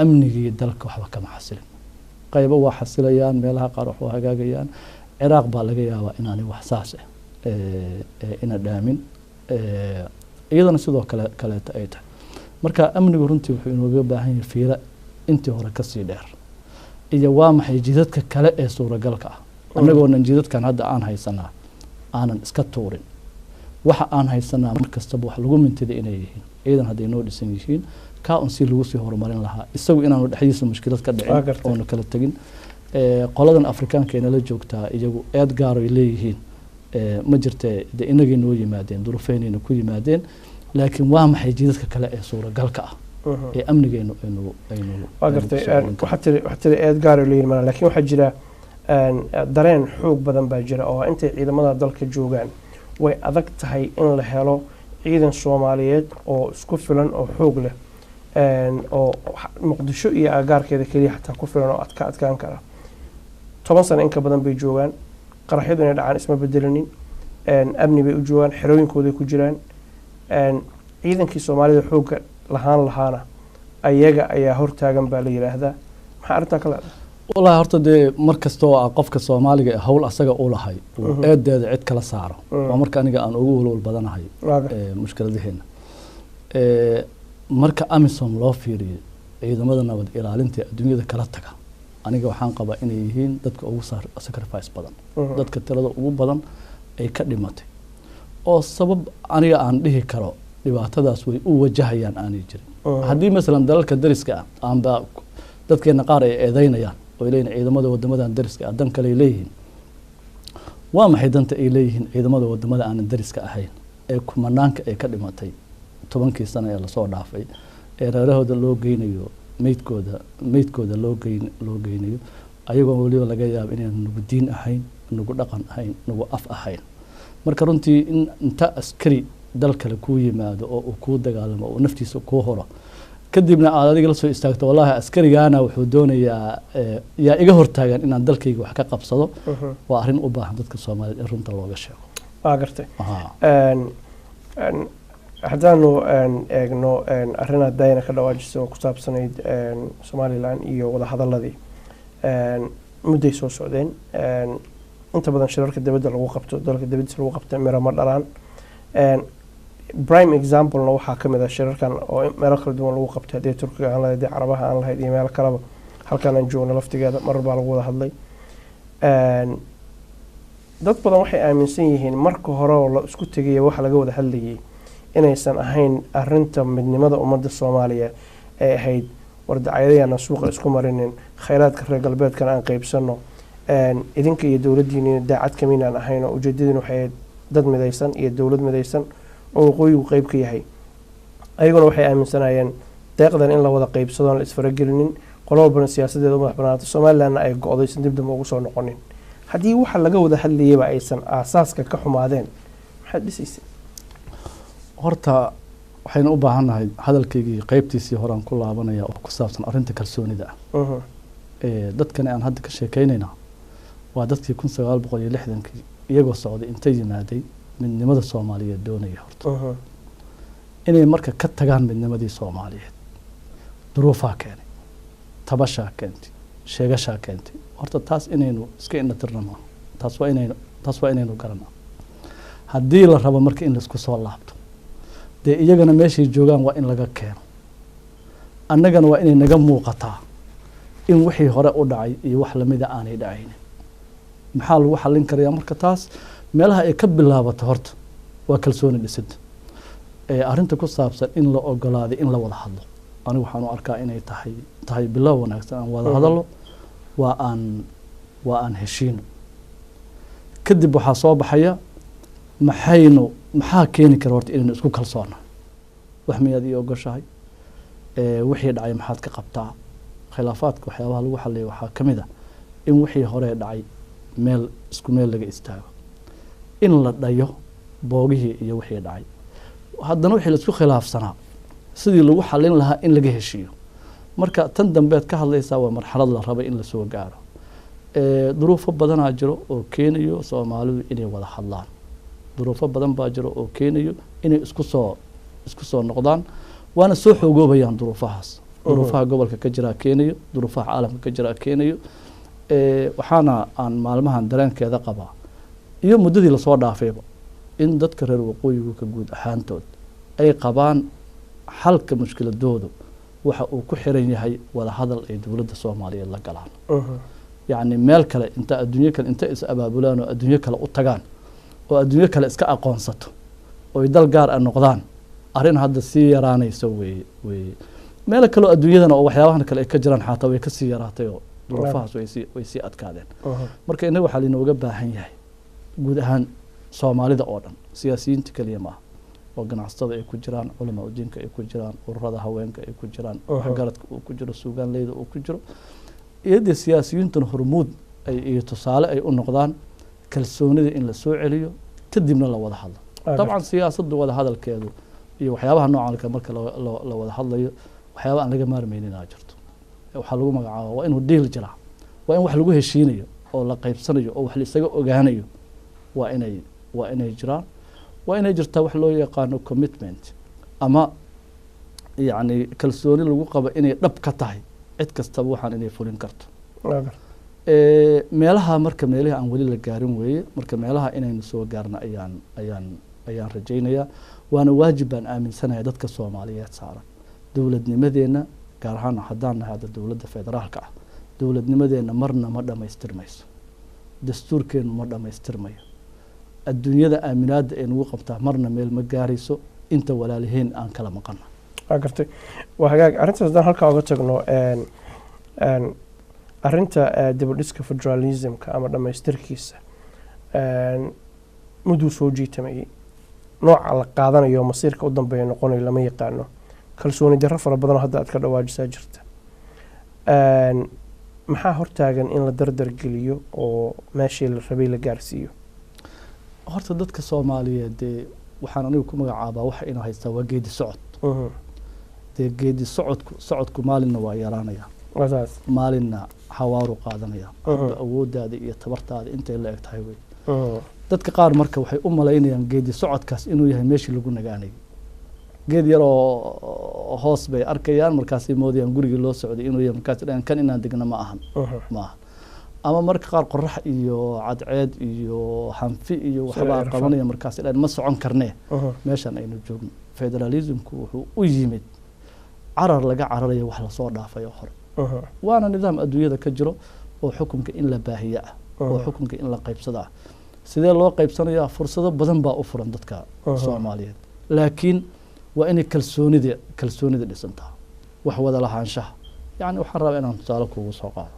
amnigii dalka waxba kama xasilin qaybo waa xasilayaan meelaha qaar wax hagaagayaan ciraaq baa laga yaabaa inaanay wax saas ina dhaamin iyadana sidoo kaleeta ay tahay marka amnigu runtii wuxuu inooga baahan yahay fiira intii hore kasii dheer iyo waa maxay jidadka kale ee suuragalka ah annagoonan jidadkan hadda aan haysanaa aanan iska tuurin waxa aan haysanaa mar kastaba wax lagu mintida inay yihiin ciidan hadday noo dhisan yihiin kaa un si lagu sii horumarin lahaa isagu inaanu dhexdiisa mushkilad ka dhicin oonu kala tegin qoladan afrikaanka inala joogtaa iyagu eed gaar ay leeyihiin ma jirtee de inagay noo yimaadeen duruufeynayna ku yimaadeen laakiin waa maxay jidadka kale ee suuragalka ah ee amnigeenu aynu waa gartay waxaa tiri eed gaar ay leeyihiin laakiin waxaa jira dareen xoog badan baa jira oo intay ciidamada dalka joogaan way adag tahay in la helo ciidan Soomaaliyeed oo isku filan oo xoog leh oo muqdisho iyo agaarkeeda kaliya xataa ku filan oo adkaan kara 10 sano in ka badan bay joogaan qaraxyadu inay dhacaan isma bedelanin amni bay u joogaan xerooyinkooda ku jiraan ciidankii Soomaalida xoogga lahaana ayaga ayaa hortaagan baa la yiraahdaa maxaa arrinta kale والله horta dee mar kasta oo qofka Soomaaliga hawl asaga u lahay eedeeda cid kala saaro waa marka aniga aan ugu walwal badanahay mushkiladaheena marka AMISOM loo fiiriyo ciidamada nabad ilaalinta adduunyada kala taga aniga waxaan qabaa inay yihiin dadka ugu sacrifice badan dadka tirada ugu badan ay ka dhimatay oo sabab aniga aan dhihi karo dhibaatadaas way u wajahayaan aanay jirin haddii mesela dalalka dariska ah aanba dadkeena qaar ay eedeynayaan oo leeyihiin ciidamada wadamadan dariska ah dan kale leeyihiin waa maxay danta ay leeyihiin ciidamada wadamada aan dariska ahayn ee kumanaanka ay ka dhimatay 10kii sano ee la soo dhaafay ee reerahooda loo geynayo meydkooda loo geynayo ayagoo waliba laga yaabo inay nagu diin ahayn nagu dhaqan ahayn nagu af ahayn marka runtii in inta askari dal kale ku yimaado oo uu ku dagaalamo oo naftiisa ku horo kadibna aad adiga la soo istaagto wallahi askarigaana wuxuu doonayaa yaa iga hortaagan inaan dalkayga wax ka qabsado waa arrin u baahan dadka Soomaaliyeed in runta looga sheego waa gartay haddaanu eegno arrinaha dayna ka dhawaajiso oo ku saabsanayd Somaliland iyo wada hadaladii mudday soo socdeen inta badan shirarka dibadda lagu qabto dalka dibaddiisa lagu qabto miro ma dhalaan prime example na waxaa ka mid ah shirarkan oo meelo kala duwan lagu qabtay hadii Turkiga aan lahayd Carabaha aan lahayd iyo meelo kaleba halkan aan joogno laftigeeda mar baa lagu wada hadlay dad badan waxay aaminsan yihiin marka hore oo la isku tagay waxa laga wada hadlayay inaysan ahayn arrinta midnimada ummadda Soomaaliya ee ahayd wardacayadana suuqa isku marinin khayraadka reer galbeedkan aan qaybsano idinka iyo dawladdiina daacad kaminaan ahayn oo ujeedadina waxay dad midaysan iyo dawlad midaysan oo waqooyigu qayb ka yahay ayaguna waxay aaminsanayeen deeqdan in la wada qaybsado la isfaragelinin qolobana siyaasadeeda madax banaanada Soomaaliland ay go'daysan dib dib ugu soo noqonin haddii waxa laga wada hadlayay aysan aasaaska ka xumaadeen maxay dhisaysaa horta waxaynu u baahannahay hadalkaygii qaybtiisii hore aan ku laabanaya oo ku saabsan arrinta kalsoonida dadkan aan hadda ka sheekaynayna waa dadkii 1960 iyagoo socday intay yimaaday midnimada Soomaaliyeed doonaya horta inay marka ka tagaan midnimadii Soomaaliyeed duruufaha keenay tabashaa keentay sheegashaa keentay horta taas inaynu iska indhatirnaa taas waa inaynu garanaa haddii la rabo marka in la isku soo laabto dee iyagana meeshay joogaan waa in laga keeno annagana waa inay naga muuqataa in wixii hore u dhacay iyo wax lamida aanay dhacaynin maxaa lagu xallin karayaa marka taas meelaha ay ka bilaabato horta waa kalsooni dhisidda arrinta ku saabsan in la ogolaaday in la wada hadlo anigu waxaan u arkaa inay tahay bilow wanaagsan aan wada hadallo waa aan heshiino kadib waxaa soo baxaya maxaa keeni kara horta inaynu isku kalsoona wax miyaad ii ogoshahay wixii dhacay maxaad ka qabtaa khilaafaadka waxyaabaha lagu xalliyo waxaa ka mid ah in wixii hore dhacay isku meel laga istaago in la dhayo boogihii iyo wixii dhacay haddana wixii la isku khilaafsanaa sidii lagu xallin lahaa in laga heshiiyo marka tan dambeed ka hadlaysaa waa marxalad la raba in lasoo gaaro duruufo badanaa jiro oo keenayo Soomaalidu inay wada hadlaan duruufo badan baa jiro oo keenayo inay isku soo noqdaan waana soo xogoobayaan duruufaha gobolka ka jira keenayo duruufaha caalamka ka jira keenayo waxaana aan maalmahan dareenkeeda qabaa iyo muddadii la soo dhaafayba in dadka reer waqooyigu ka guud ahaantood ay qabaan xalka mushkiladoodu waxa uu ku xiran yahay wada hadal ay dawladda Soomaaliyeed la galaan yacni meel kale inta is abaabulaan oo adduunyo kale u tagaan oo adduunyo kale iska aqoonsato oo ay dal gaar ah noqdaan arrin hadda sii yaraanayso weeye meel kale oo adduunyadana oo waxyaabahan kale ay ka jiraan xataa way ka sii yaraatay oo duruufahaas way sii adkaadeen marka inaga waxaa linooga baahan yahay guud ahaan Soomaalida oo dhan siyaasiyiinta kaliya maaha oo ganacsatada ay ku jiraan culamaa diinka ay ku jiraan ururada haweenka ay ku jiraan waxgaradka uu ku jiro suugaanleyda uu ku jiro iyada siyaasiyiintuna hormuud iyo tusaale ay u noqdaan kalsoonida in la soo celiyo kadibna la wada hadlo dabcan siyaasaddu wada hadalkeedu iyo waxyaabaha noocan marka la wada hadlayo waxyaaba aan laga maarmaynin aa jirto waxaa lagu magacaabaa waa inuu deal jiraa waa in wax lagu heshiinayo oo la qaybsanayo oo wax la isaga ogaanayo waa inay jiraan waa inay jirtaa wax loo yaqaano commitment ama yacni kalsooni lagu qabo inay dhab ka tahay cid kastaba waxaan inay fulin karto meelaha meelihii aan weli la gaarin weeye marka meelaha inaynu soo gaarna ayaan rajaynayaa waana waajib baan aaminsanahay dadka Soomaaliyeed saaran dowladnimadeena gaar ahaan haddaan nahay dowladda federaalka ah dowladnimadeena marna ma dhamaystirmayso dastuurkeenu ma dhamaystirmayo adduunyada aaminaadda ay nagu qabtaa marna meel ma gaarayso inta walaaliheen aan kala maqana gartay waa hagaag arrintaas haddaan halkaa uga tagno arrinta dibadhiska federalismka ama dhamaystirkiisa muduu soo jiitamayay nooca la qaadanayo masiirka u dambeeya noqonayo lama yaqaano kalsooni darro fara badan hadda aad ka dhawaajisaa jirta maxaa hortaagan in la dardargeliyo oo meeshii la rabay la gaarsiiyo horta dadka Soomaaliyeed waxaan anigu ku magacaabaa waxa inuu haystaa waa geedi socod geedi socodku maalinna waa yaraanaya maalinna xawaaru qaadanaya awooddaada iyo tabartaada intay la eg tahay wey dadka qaar marka waxay u malaynayaan geedi socodkaas inuu yahay meeshii lagu nagaanay geed yar oo hoos bay arkayaan markaasay moodayaan gurigii loo socday inuu yahay markaas dhan kan inaan degno ma ahan ama marka qaar qorax iyo cadceed iyo hanfi iyo waxba qabanaya markaas dhan ma socon karnee meeshan aynu joogno federalismku wuxuu u yimid carar laga cararayo wax la soo dhaafay hore waana nidaam adduunyada ka jiro oo xukunka in la baahiyo ah oo xukunka in la qaybsado ah sidee loo qaybsanayaa fursado badan baa u furan dadka Soomaaliyeed laakiin waa inay kalsoonida dhisantaa wax wada lahaanshaha yani waxaan rabaa inaan tusaale kuugu soo qaado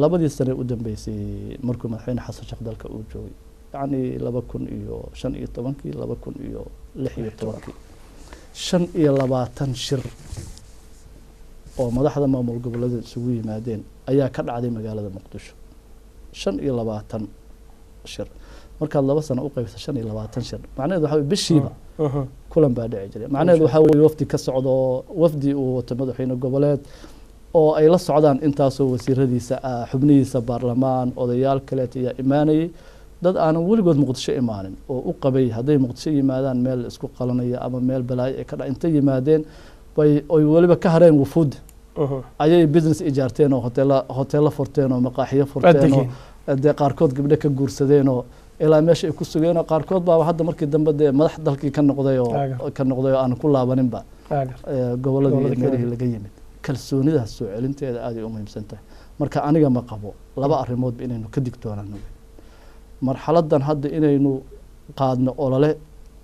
labadii sane u dambeysay markuu madaxweyne xasan sheekh dalka uu joogay yani 2015 2016 25 shir oo madaxda maamul goboleed isugu yimaadeen ayaa ka dhacday magaalada Muqdisho 25 shir markaad 2 sano u qaybso 25 shir macnaheedu waxa bishiiba kulan baa dhici jiray macnaheedu waxa weeye wafdi ka socdo wafdi uu wato madaxweyne goboleed oo ay la socdaan intaasoo wasiiradiisa xubnihiisa baarlamaan odayaal kaleeta ayaa imaanayay dad aanan weligood muqdisho imaanin oo u qabay hadday muqdisho yimaadaan meel isku qalanaya ama meel balaayo ay ka dha intay yimaadeen oy weliba ka hareen wufuudda ayay business ijaarteen oo hoteelo furteen oo maqaaxiyo furteen oo dee qaarkood gabdho ka guursadeen oo ilaa meesha ay ku sugeen oo qaarkood baaba hadda markii dambe dee madax dalkii ka noqday oo aan ku laabaninba goboladii iyo meelihii laga yimid kalsoonidaas soo celinteeda aad ay u muhiimsan tahay marka aniga ma qabo laba arrimoodba inaynu ka digtoonaano marxaladan hadda inaynu qaadno olole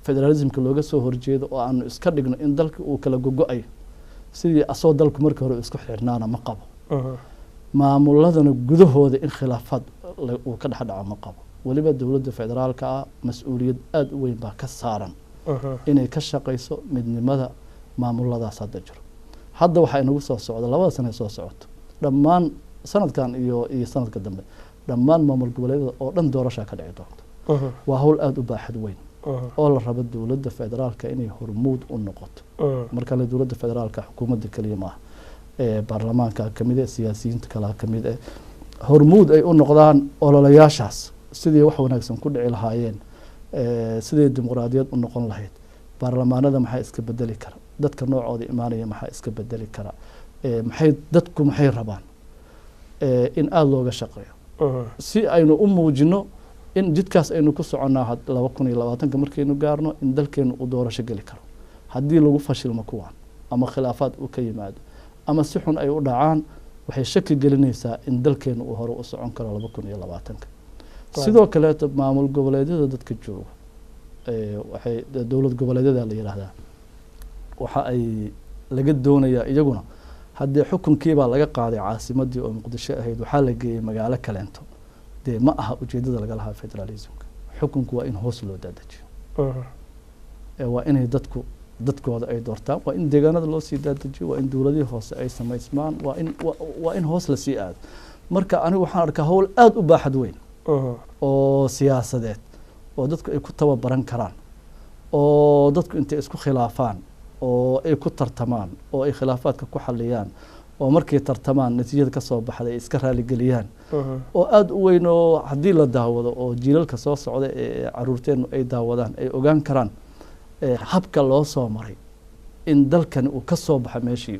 federalismka looga soo horjeedo oo aanu iska dhigno in dalka uu kala gogo-ayo sidii asoo dalku markii hore isku xirnaana ma qabo maamuladana gudahooda in khilaafaad uu ka dhexdhaco ma qabo weliba dowladda federaalka ah mas-uuliyad aada u weyn baa ka saaran inay ka shaqayso midnimada maamuladaas hadda jiro hadda waxaa inagu soo socda labada sane soo socoto dhammaan sanadkan iyo sanadka dambe dhammaan maamul goboleedyada oo dhan doorashaa ka dhici doonto waa hawl aada u baaxad weyn oo la rabo dowladda federaalka inay hormuud u noqoto markale dowladda federaalka xukuumadda keliya maaha baarlamaanka kamid eh siyaasiyiinta kalea kamid eh hormuud ay u noqdaan ololayaashaas sidii wax wanaagsan ku dhici lahaayeen sidii dimuqraadiyad u noqon lahayd baarlamaanada maxaa iska bedeli kara dadka noocooda imaanaya maxaa iska bedeli kara dadku maxay rabaan in aada looga shaqeeyo si aynu u muujino in jidkaas aynu ku soconnaa 2020 markaynu gaarno in dalkeenu uu doorasho geli karo haddii lagu fashilmo kuwaan ama khilaafaad uu ka yimaado ama si xun ay u dhacaan waxay shaki gelinaysaa in dalkeenu uu hore u socon karo 2020 sidoo kaleeto maamul goboleedyada dadka jooga waxay dowlad goboleedyada la yiraahdaa waxa ay laga doonayaa iyaguna haddii xukunkiibaa laga qaaday caasimadii oo muqdisho ahayd waxaa la geeyey magaalo kaleento dee ma aha ujeedada laga lahaa federalismka xukunku waa in hoos loo daadajiyo waa inay dadkooda ay doortaan waa in deegaanada loo sii daadajiyo waa in dowladihii hoose ay samaysmaan waa in hoos lasii aado marka anigu waxaan arkaa hawl aada u baaxad weyn oo siyaasadeed oo dadku ay ku tababaran karaan oo dadku intay isku khilaafaan oo ay ku tartamaan oo ay khilaafaadka ku xaliyaan oo markay tartamaan natiijada ka soo baxday ay iska raaligeliyaan oo aada u weyn oo haddii la daawado oo jiilalka soo socda ee caruurteennu ay daawadaan ay ogaan karaan habka loo soo maray in dalkani uu ka soo baxa meeshii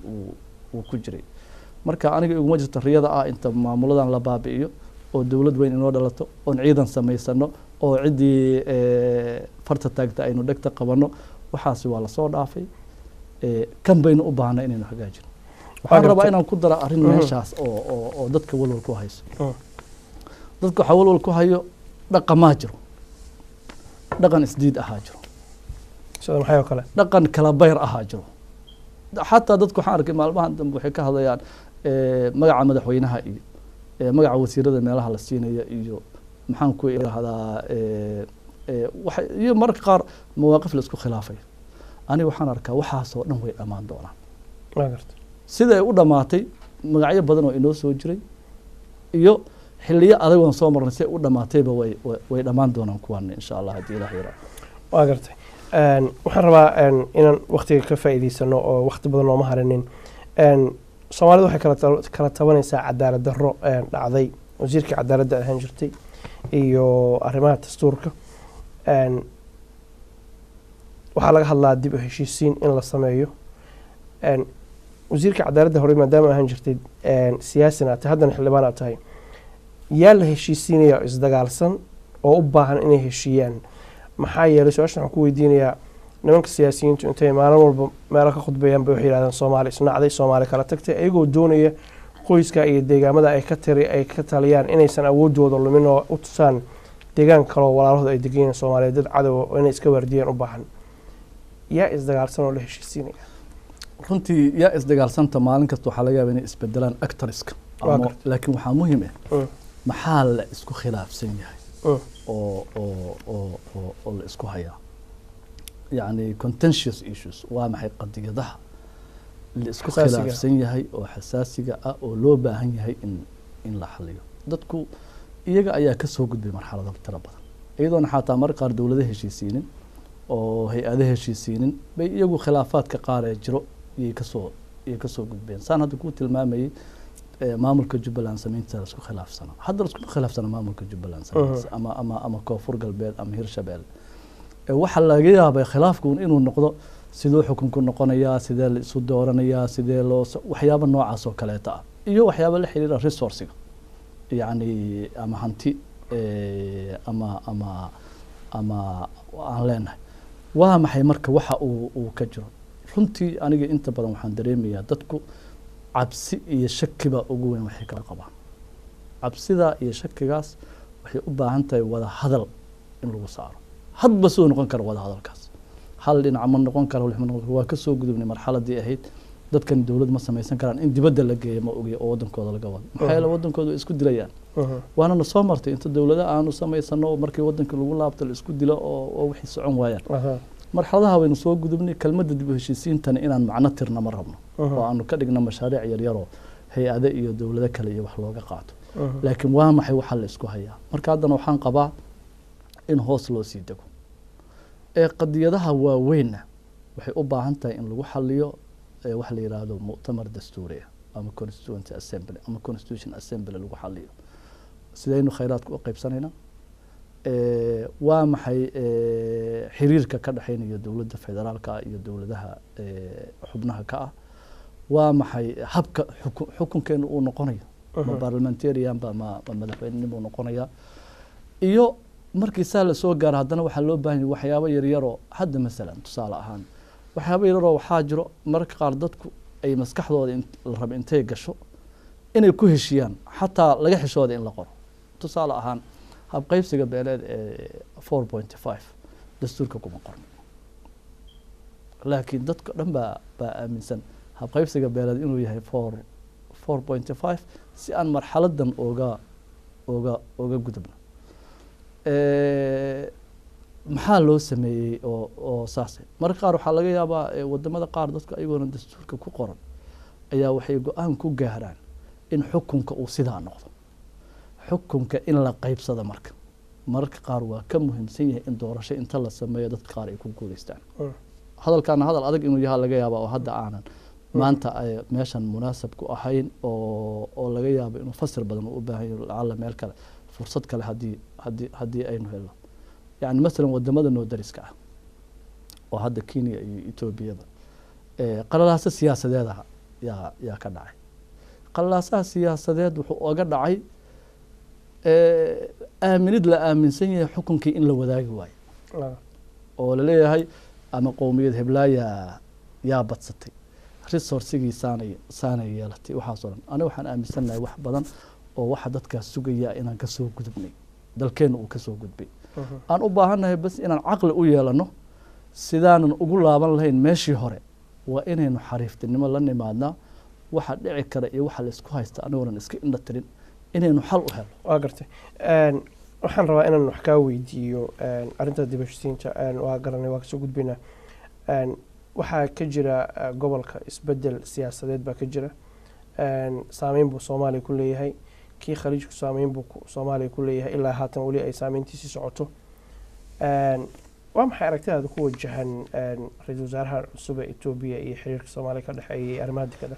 uu ku jiray marka aniga iguma jirto riyada ah inta maamuladan la baabi'iyo oo dowlad weyn inoo dhalato oon ciidan samaysano oo ciddii farta taagta aynu dhegta qabanno waxaasi waa lasoo dhaafay kan baynu u baahnay inaynu hagaajino waxaan rabaa inaan ku dara arrin meeshaas oo dadka walwal ku hayso dadka waxaa walwal ku hayo dhaqamaa jiro dhaqan isdiid ahaa jiro dhaqan kala bayr ahaa jiro xataa dadku waxaan arkay maalmahan dambe waxay ka hadlayaan magaca madaxweynaha iyo magaca wasiirada meelaha la siinaya iyo maxaan ku irahdaa iyo mararka qaar mawaaqif la isku khilaafay aniga waxaan arkaa waxaasoo dhan way dhammaan doonaan siday u dhammaatay magacyo badan oo inoo soo jiray iyo xiliyo adag oon soo marnay siday u dhammaatayba way dhammaan doonaan kuwaan insha allah haddii ilaah yaraa waa gartay waxaan rabaa inaan waktiga ka faa'iidaysano oo wakti badan looma harinin soomaalida waxay kala tabanaysaa cadaalad darro dhacday wasiirka cadaaladda ahaan jirtay iyo arrimaha dastuurka waxaa laga hadlaa dib u heshiisiin in la sameeyo wasiirka cadaaladda hore maadaama ahaan jirtay siyaasina tahay haddana xildhibaan aad tahay yaa la heshiisiinaya isdagaalsan oo u baahan inay heshiiyaan maxaa yeelay su-aashan waxaan ku weydiinayaa nimanka siyaasiyiintu intay maalin walba meelo ka khudbeeyaan bay waxay yidhahdaan soomaali isnacday soomaali kala tagtay ayagoo doonaya qoyska iyo deegaamada ay ka taliyaan inaysan awoodooda lumin oo u tusaan deegaan kaloo walaalahooda ay degan soomaaliyeed dad cadow oo inay iska waardiyaan u baahan yaa isdagaalsan oo la heshiisiinaya runtii yaa isdagaalsanta maalin kasta waxaa laga yaaba inay isbedelaan actoriska laakiin waxaa muhiim ah maxaa la isku khilaafsan yahay oo la isku hayaa yacni contentious issues waa maxay qadiyadaha la isku khilaafsan yahay oo xasaasiga ah oo loo baahan yahay in la xaliyo dadku iyaga ayaa ka soo gudbay marxalado tiro badan iyadoona xataa mar qaar dowlada heshiisiinin oo hay-ada heshiisiinin bay iyagu khilaafaadka qaar ee jiro iyo kasoo gudbeen saan hadda ku tilmaamayay maamulka Jubbaland sameynta isku khilaafsana hadda isku khilaafsana maamulka Jubbaland sameynta ama koonfur galbeed ama Hirshabelle waxa laga yaabay khilaafku inuu noqdo sidoo xukunku noqonaya sidee la isu dooranaya sidee loo waxyaabo noocaas oo kale ah iyo waxyaabo la xiriira resource yani ama hanti ama aan leenahay waa maxay marka waxa uu ka jiro runtii aniga inta badan waxaan dareemayaa dadku cabsi iyo shakiba ugu weyn waxay ka qabaan cabsida iyo shakigaas waxay u baahan tahay wada hadal in lagu saaro hadba soo noqon karo wada hadalkaas hal dhinac ma noqon karo waa ka soo gudubnay marxaladii ahayd dadkan dawlad ma samaysan karaan in dibadda la geeyo ma ogeey oo wadankooda laga wado maxay la wadankooda isku dilayaan waana soo martay inta dawladda aanu samaysano markii wadanka lagu laabto la isku dilo oo wixii socon waayaan marxaladaha waynu soo gudubnay kelmadda dib u heshiisiintan inaan macno tirna ma rabno oo aanu ka dhigno mashaariic yar yar oo hay-ado iyo dawlado kale iyo wax looga qaato laakiin waa maxay waxa la isku hayaa marka haddana waxaan qabaa in hoos loo sii dego qadiyadaha waaweynna waxay u baahan tahay in lagu xaliyo wax la yiraahdo mu'tamar dastuuri ama constituent assembly ama constitution assembly lagu xaliyo sidaynu khayraadku u qaybsanayna waa maxay xiriirka ka dhaxaynaya dawladda federaalka iyo dawladaha xubnaha ka ah waa maxay habka xukunkeenu uu noqonayo ma parliamentarian ba ma madaxweynenimo uu noqonaya iyo markii saa la soo gaaro haddana waxaa loo baahan yahay waxyaabo yaryaroo hadda masalan tusaale ahaan waxyaabo yaryaroo waxaa jiro mararka qaar dadku ay maskaxdooda la rabo intay gasho inay ku heshiyaan xataa laga xishooda in la qoro tusaale ahaan habqaybsiga beeleed ee 4.5 dastuurka kuma qorno laakiin dadka dhan baa aaminsan habqaybsiga beeleed inuu yahay 4.5 si aan marxaladan oga gudubno maxaa loo sameeyey oo saasay marka qaar waxaa laga yaabaa wadamada qaar dadku ayagoona dastuurka ku qoran ayaa waxay go-aan ku gaaraan in xukunka uu sidaa noqdo xukunka in la qaybsado marka qaar waa ka muhiimsan yahay in doorasho inta la sameeyo dadka qaar ay ku guuleystaan hadalkaana hadal adag inuu yahay laga yaabaa oo hadda aanan maanta meeshan munaasab ku ahayn oo laga yaabo inuu fasir badan u baahan yahay lacala meel kale fursad kale haddii aynu helno yani masalan wadamada noo dariska ah oo hadda Kenya iyo Ethiopia qalalaasa siyaasadeeda yaa ka dhacay qalalaasaha siyaasadeed wuxuu oga dhacay aaminid la aaminsan yahay xukunkii in la wadaagi waayo oo la leeyahay ama qowmiyad heblaaya yaa badsatay resourcigii saanay yeelatay waxaas oo dhan aniga waxaan aaminsanahay wax badan oo waxa dadkaas sugaya inaan ka soo gudubnay dalkeena uu ka soo gudbay aan u baahanahay bas inaan caqli u yeelano sidaanan ugu laaban lahayn meeshii hore waa inaynu xariiftinimo la nimaadnaa waxa dhici kara iyo waxa la isku haysta anigoon iska indha tirin inaynu xal u helo waa gartay waxaan rabaa inaan wax ka weydiiyo arinta dib u heshiisiinta waa garanay waa ka soo gudbina waxaa ka jira gobolka isbedel siyaasadeed baa ka jira saameyn buu Soomaaliya ku leeyahay kii khaliijku saameyn buu Soomaaliya ku leeyahay ilaa haatan wali ay saameyntiisi socoto waa maxay aragtidaada ku wajahan ra'iisul wasaaraha cusub ee Itoobiya iyo xiriirka Soomaaliya ka dhaxeeyay arrimaha dibadda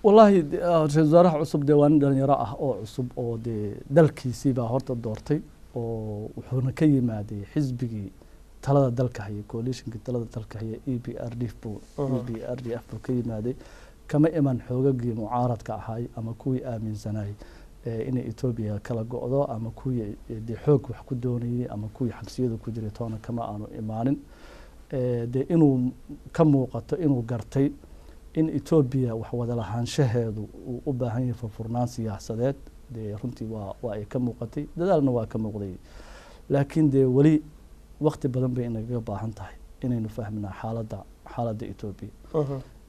wallahi ra'iisul wasaaraha cusub deewaan dhalinyaro ah oo cusub oo dalkiisii baa horta doortay oo wuxuuna ka yimaaday xisbigii talada dalka haya coalitionka talada dalka haya EPRDF buu ka yimaaday kama iman xoogagii mucaaradka ahay ama kuwii aaminsanay inay Ethiopia kala go'do ama kuwii xoog wax ku doonayay ama kuwii xabsiyada ku jiray toona kama aanu imaanin inuu ka muuqato inuu gartay in Ethiopia wax wada lahaanshaheedu uu u baahan yahay furfurnaan siyaasadeed runtii waa ay ka muuqatay dadaalna waa ka muuqday laakiin wali waqti badan bay inaga baahan tahay inaynu fahmnaa xaaladda Ethiopia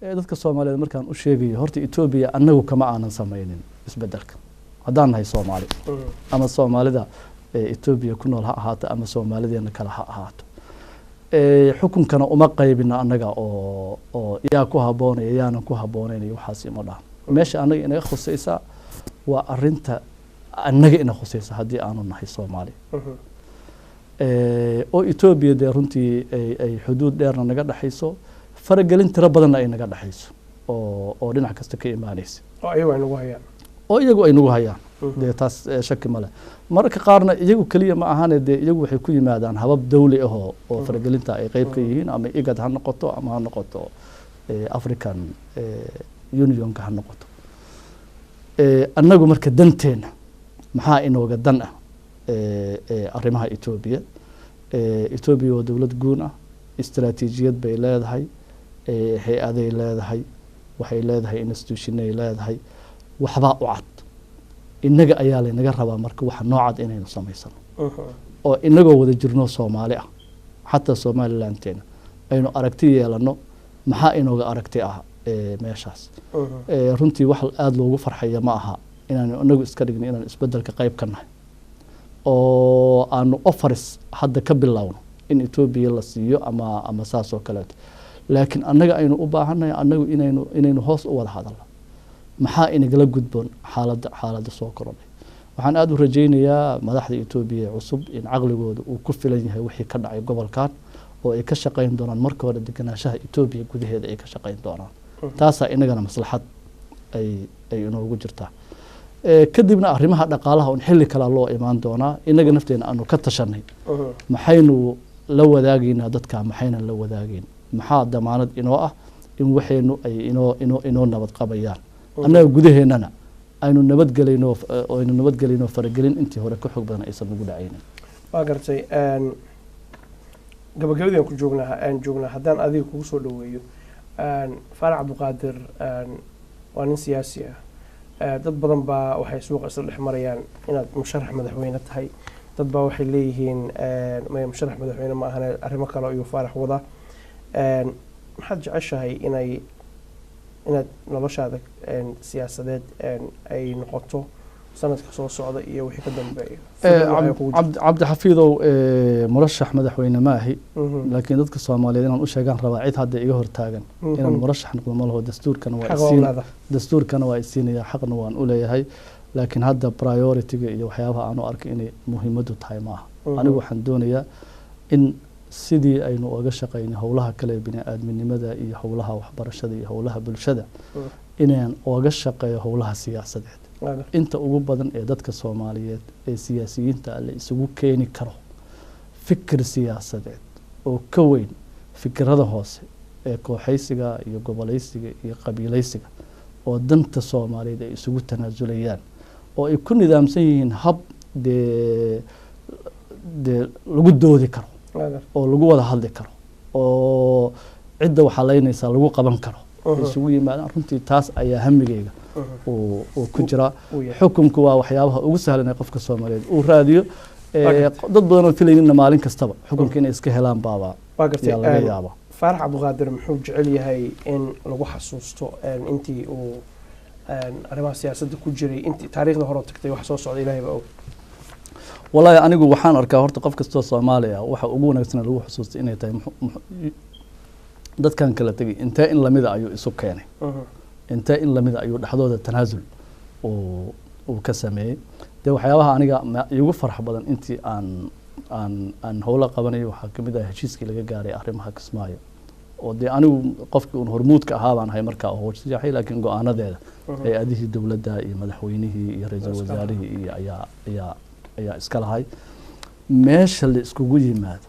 dadka Soomaaliyeed markaan u sheegayo horta Ethiopia annagu kama aanan sameeynin isbedelka haddaan nahay Soomaali ama Soomaalida Ethiopia ku nool ha ahaato ama Soomaalideena kale ha ahaato xukunkana uma qaybina annaga oo yaa ku haboonaya yaanan ku habboonayn waxaas ima dhahan meesha annaga inaga khusaysa waa arinta annaga ina khusaysa haddii aanu nahay Soomaali oo Ethiopia runtii ay xuduud dheerna naga dhaxayso faragelin tiro badanna ay naga dhaxayso oo dhinac kasta ka imaanaysa oo iyagu ay nagu hayaan dee taas shaki male mararka qaarna iyagu keliya ma ahane dee iyagu waxay ku yimaadaan habab dawli ah oo faragelinta ay qayb ka yihiin ama IGAD ha noqoto ama ha noqoto African Unionka ha noqoto annagu marka danteena maxaa inooga dan ah arrimaha Ethiopia Ethiopia waa dawlad guun ah istaraatiijiyad bay leedahay hay-aday leedahay waxay leedahay institutionay leedahay waxbaa u cad innaga ayaa laynaga rabaa marka waxa noocad inaynu samaysano oo inagoo wada jirno Soomaali ah xataa Somalilanteena aynu aragti yeelano maxaa inooga aragti ah meeshaas runtii wax aad loogu farxaya ma aha inaanu inagu iska dhigno inaan isbedelka qayb ka nahay oo aanu offers hadda ka bilowno in Ethiopia la siiyo ama saas oo kale laakiin annaga aynu u baahanahay annagu inaynu hoos u wada hadalno maxaa inagala gudboon xaaladda soo korodhay waxaan aad u rajaynayaa madaxda Ethiopia cusub in caqligooda uu ku filan yahay wixii ka dhacay gobolkan oo ay ka shaqayn doonaan marka hore deganaanshaha Ethiopia gudaheeda ay ka shaqayn doonaan taasa inagana maslaxad ay inoogu jirtaa kadibna arrimaha dhaqaalaha on xilli kala loo imaan doonaa inaga nafteena aanu ka tashanay maxaynu la wadaagaynaa dadka maxayna la wadaagayn maxaa damaanad inoo ah in waxaynu ay inoo nabad qabayaan annaga gudaheennana aynu nabadgelayno faragelin intii hore ka xog badan aysan ugu dhacaynin waa gartay gabagabadii ku joognaa haddaan adiga kugu soo dhaweeyo Faarax Cabdiqaadir waa nin siyaasi ah dad badan baa waxay suuqa isla dhex marayaan inaad musharax madaxweyne tahay dad baa waxay leeyihiin musharax madaxweyne ma ahane arrimo kale iyo Faarax wada maxaad jeceshahay inaad noloshaada siyaasadeed ay noqoto sanadka soo socda iyo wixii ka dambeeya cabdi xafiidow murashax madaxweyne ma ahi laakiin dadka Soomaaliyeed inaan u sheegan rabaa cid hadda iga hortaagan inaan murashax noqdo ma laho dastuurkana waa isiinaya xaqna waan u leeyahay laakiin hadda priority-ga iyo waxyaabaha aan u arko inay muhiimadu tahay ma aha anigu waxaan doonayaa in sidii aynu uga shaqeynay howlaha kale bini'aadminimada iyo howlaha waxbarashada iyo howlaha bulshada inaan uga shaqeeyo howlaha siyaasadeed inta ugu badan ee dadka Soomaaliyeed ee siyaasiyiinta la isugu keeni karo fikir siyaasadeed oo ka weyn fikirada hoose ee kooxaysiga iyo goboleysiga iyo qabiilaysiga oo danta Soomaaliyeed ay isugu tanaazulayaan oo ay ku nidaamsan yihiin hab lagu doodi karo oo lagu wada hadli karo oo cidda waxa leynaysa lagu qaban karo isugu yimaadaan runtii taas ayaa hamigeyga oo ku jira xukunku waa waxyaabaha ugu sahlan ee qofka Soomaaliyeed uu raadiyo dad badan oo filayna maalin kastaba xukunka inay iska helaan baaba laga yaabo Faarax Cabdiqaadir muxuu jecel yahay in lagu xasuusto intii uu arrimaha siyaasadda ku jiray intii taariikhda hore tagtay wax soo socda Ilaahay baa og wallahi anigu waxaan arkaa horta qof kasta oo Soomaali ah waxa ugu wanaagsan lagu xasuusto inay tahay dadkan kala tagay inta in lamida ayuu isu keenay inta in lamida ayuu dhaxdooda tanaasul oo ka sameeyay waxyaabaha aniga igu farax badan intii aan howla qabanayo waxa kamid ah heshiiskii laga gaaray arrimaha Kismaayo oo anigu qofkii uu hormuudka ahaa baan ahay markaa oo hoojiyahay laakiin go'aanadeeda ay adihii dawladda iyo madaxweynihii iyo ra'iisul wasaarihii iyo ayaa iska lahay meesha la iskugu yimaado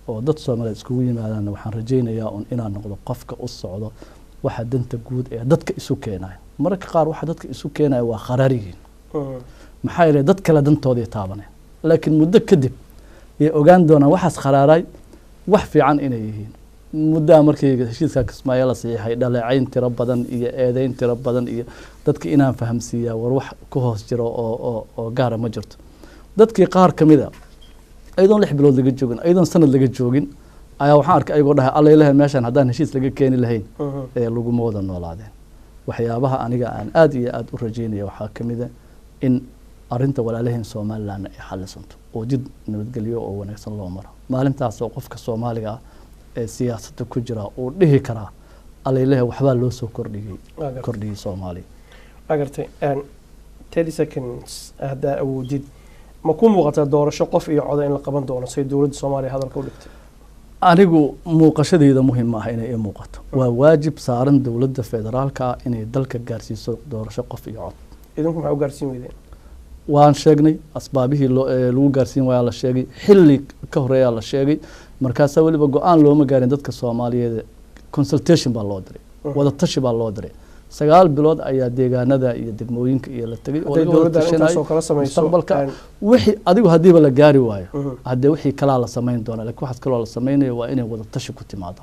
oo dad Soomaaliyeed iskugu yimaadaan waxaan rajaynayaa inaan noqdo qofka u socdo waxa danta guud ee dadka isu keenay marka qaar waxa dadka isu keenay waa qarariin maxay leeyahay dad kala dantoodii taabanay laakiin muddo kadib ay ogaan doonaan waxaas qaraaray wax fiican inay yihiin muddo markii heshiiska Kismaayo la saxiixay dhaleecayn tiro badan iyo eedayn tiro badan iyo dadka inaan fahamsiiyaa war wax ku hoos jiro oo gaar ma jirto dadkii qaar kamid ah aydoon 6 bilood laga joogin aydoon sanad laga joogin ayaa waxaan arkay ayagoo dhahay alla ilaahay meeshan haddaan heshiis laga keeni lahayn ee lagu mooda noolaadeen waxyaabaha aniga aan aad iyo aad u rajaynayo waxaa kamid ah in arinta walaalaheen Soomaaliland ay xalisanto oo jid nabadgelyo oo wanaagsan loo maro maalintaas oo qofka Soomaaliga ah ee siyaasadda ku jira oo dhihi kara alla ilaahay waxba loo soo kordhiyay Soomaaliya agartay 30 seconds hada awoodid ma ku muuqata doorasho qof iyo cod in la qaban doono say dawladda Soomaaliya hadalka u dhigtay anigu muuqashadeeda muhiim ma aha inay ii muuqato waa waajib saaran dowladda federaalka inay dalka gaarsiiso doorasho qof iyo cod idinku maxaa u gaarsiin weydeen waan sheegnay asbaabihii lagu gaarsiin waayaa la sheegay xilli ka horeeyaa la sheegay markaasaa weliba go-aan looma gaarin dadka soomaaliyeed consultation baa loo diray wada tashi baa loo diray 9 bilood ayaa deegaanada iyo degmooyinka iyo la tagay oo dowladda intaas oo kala samayso mustaqbalka wixii adigu hadiiba la gaari waayo hadee wixii kala la sameyn doona laakiin waxa kale oo la sameynayo waa inay wada tashi ku timaado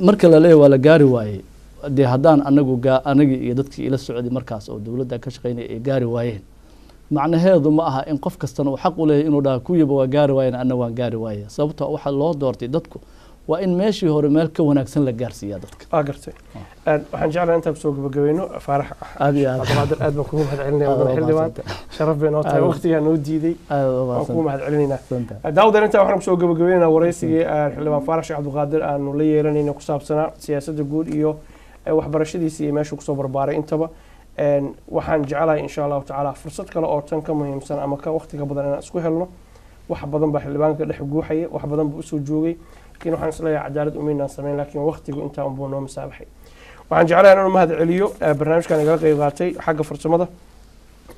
marka la leeyahay waa la gaari waayay hadee hadaan anagu iyo dadkii ila socday markaas oo dowladda ka shaqeynay ay gaari waayeen macnaheedu ma aha in qof kastana uu xaq u leeyahay inuu dhaha ku yaba waa gaari waayeen anna waan gaari waayay sababtoo waxa loo doortay dadku waa in meeshii hore meel ka wanaagsan la gaarsiiyaa dadka gartay waxaan jeclahay intaan soo gabagabayno faarax aad iyo aad baan kugu mahadcelinayaa xildhibaan sharaf been oo tahay waqtiga noo diiday waan kugu mahadcelinaynaa daawada inta waxaan soo gabagabaynaynaa waraysigii xildhibaan faarax sheekh cabdulqaadir aanu la yeelanayno ku saabsanaa siyaasadda guud iyo waxbarashadiisa iyo meesha kusoo barbaaray intaba waxaan jeclahay insha allahu tacaala fursad kale oo tan ka muhiimsan ama ka waqtiga badan inaan isku helno wax badan baa xildhibaanka dhex guuxaya wax badan buu usoo joogay لكن waxaan isleeyahay cadaalad umaynaan sameyn laakiin waqtigu intaa unbuu noo masaabaxay waxaan jeclahay inaan mahad celiyo barnaamijkan igala qayb qaatay xagga farsamada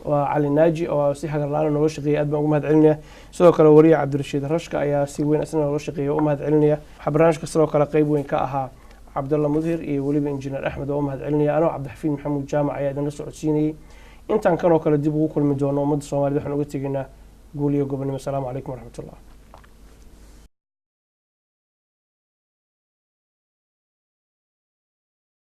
waa cali naaji oo si hagar la'aan nooga shaqeeyay aad baan ugu mahad celinayaa sidoo kale wariye cabdirashiid rashka ayaa si weyn asna nooga shaqeeyay oo mahad celinaya waxa barnaamijka sidoo kale qayb weyn ka ahaa cabdalla mudhir iyo waliba injineer axmed oo mahad celinaya anoo cabdixafiid maxamuud jaamac ayaa idinla socodsiinayay intaan kanoo kale dib ugu kulmi doono ummadda Soomaaliyeed waxaan uga tegaynaa guul iyo gobonimo. Assalaamu calaykum waraxmatullaah.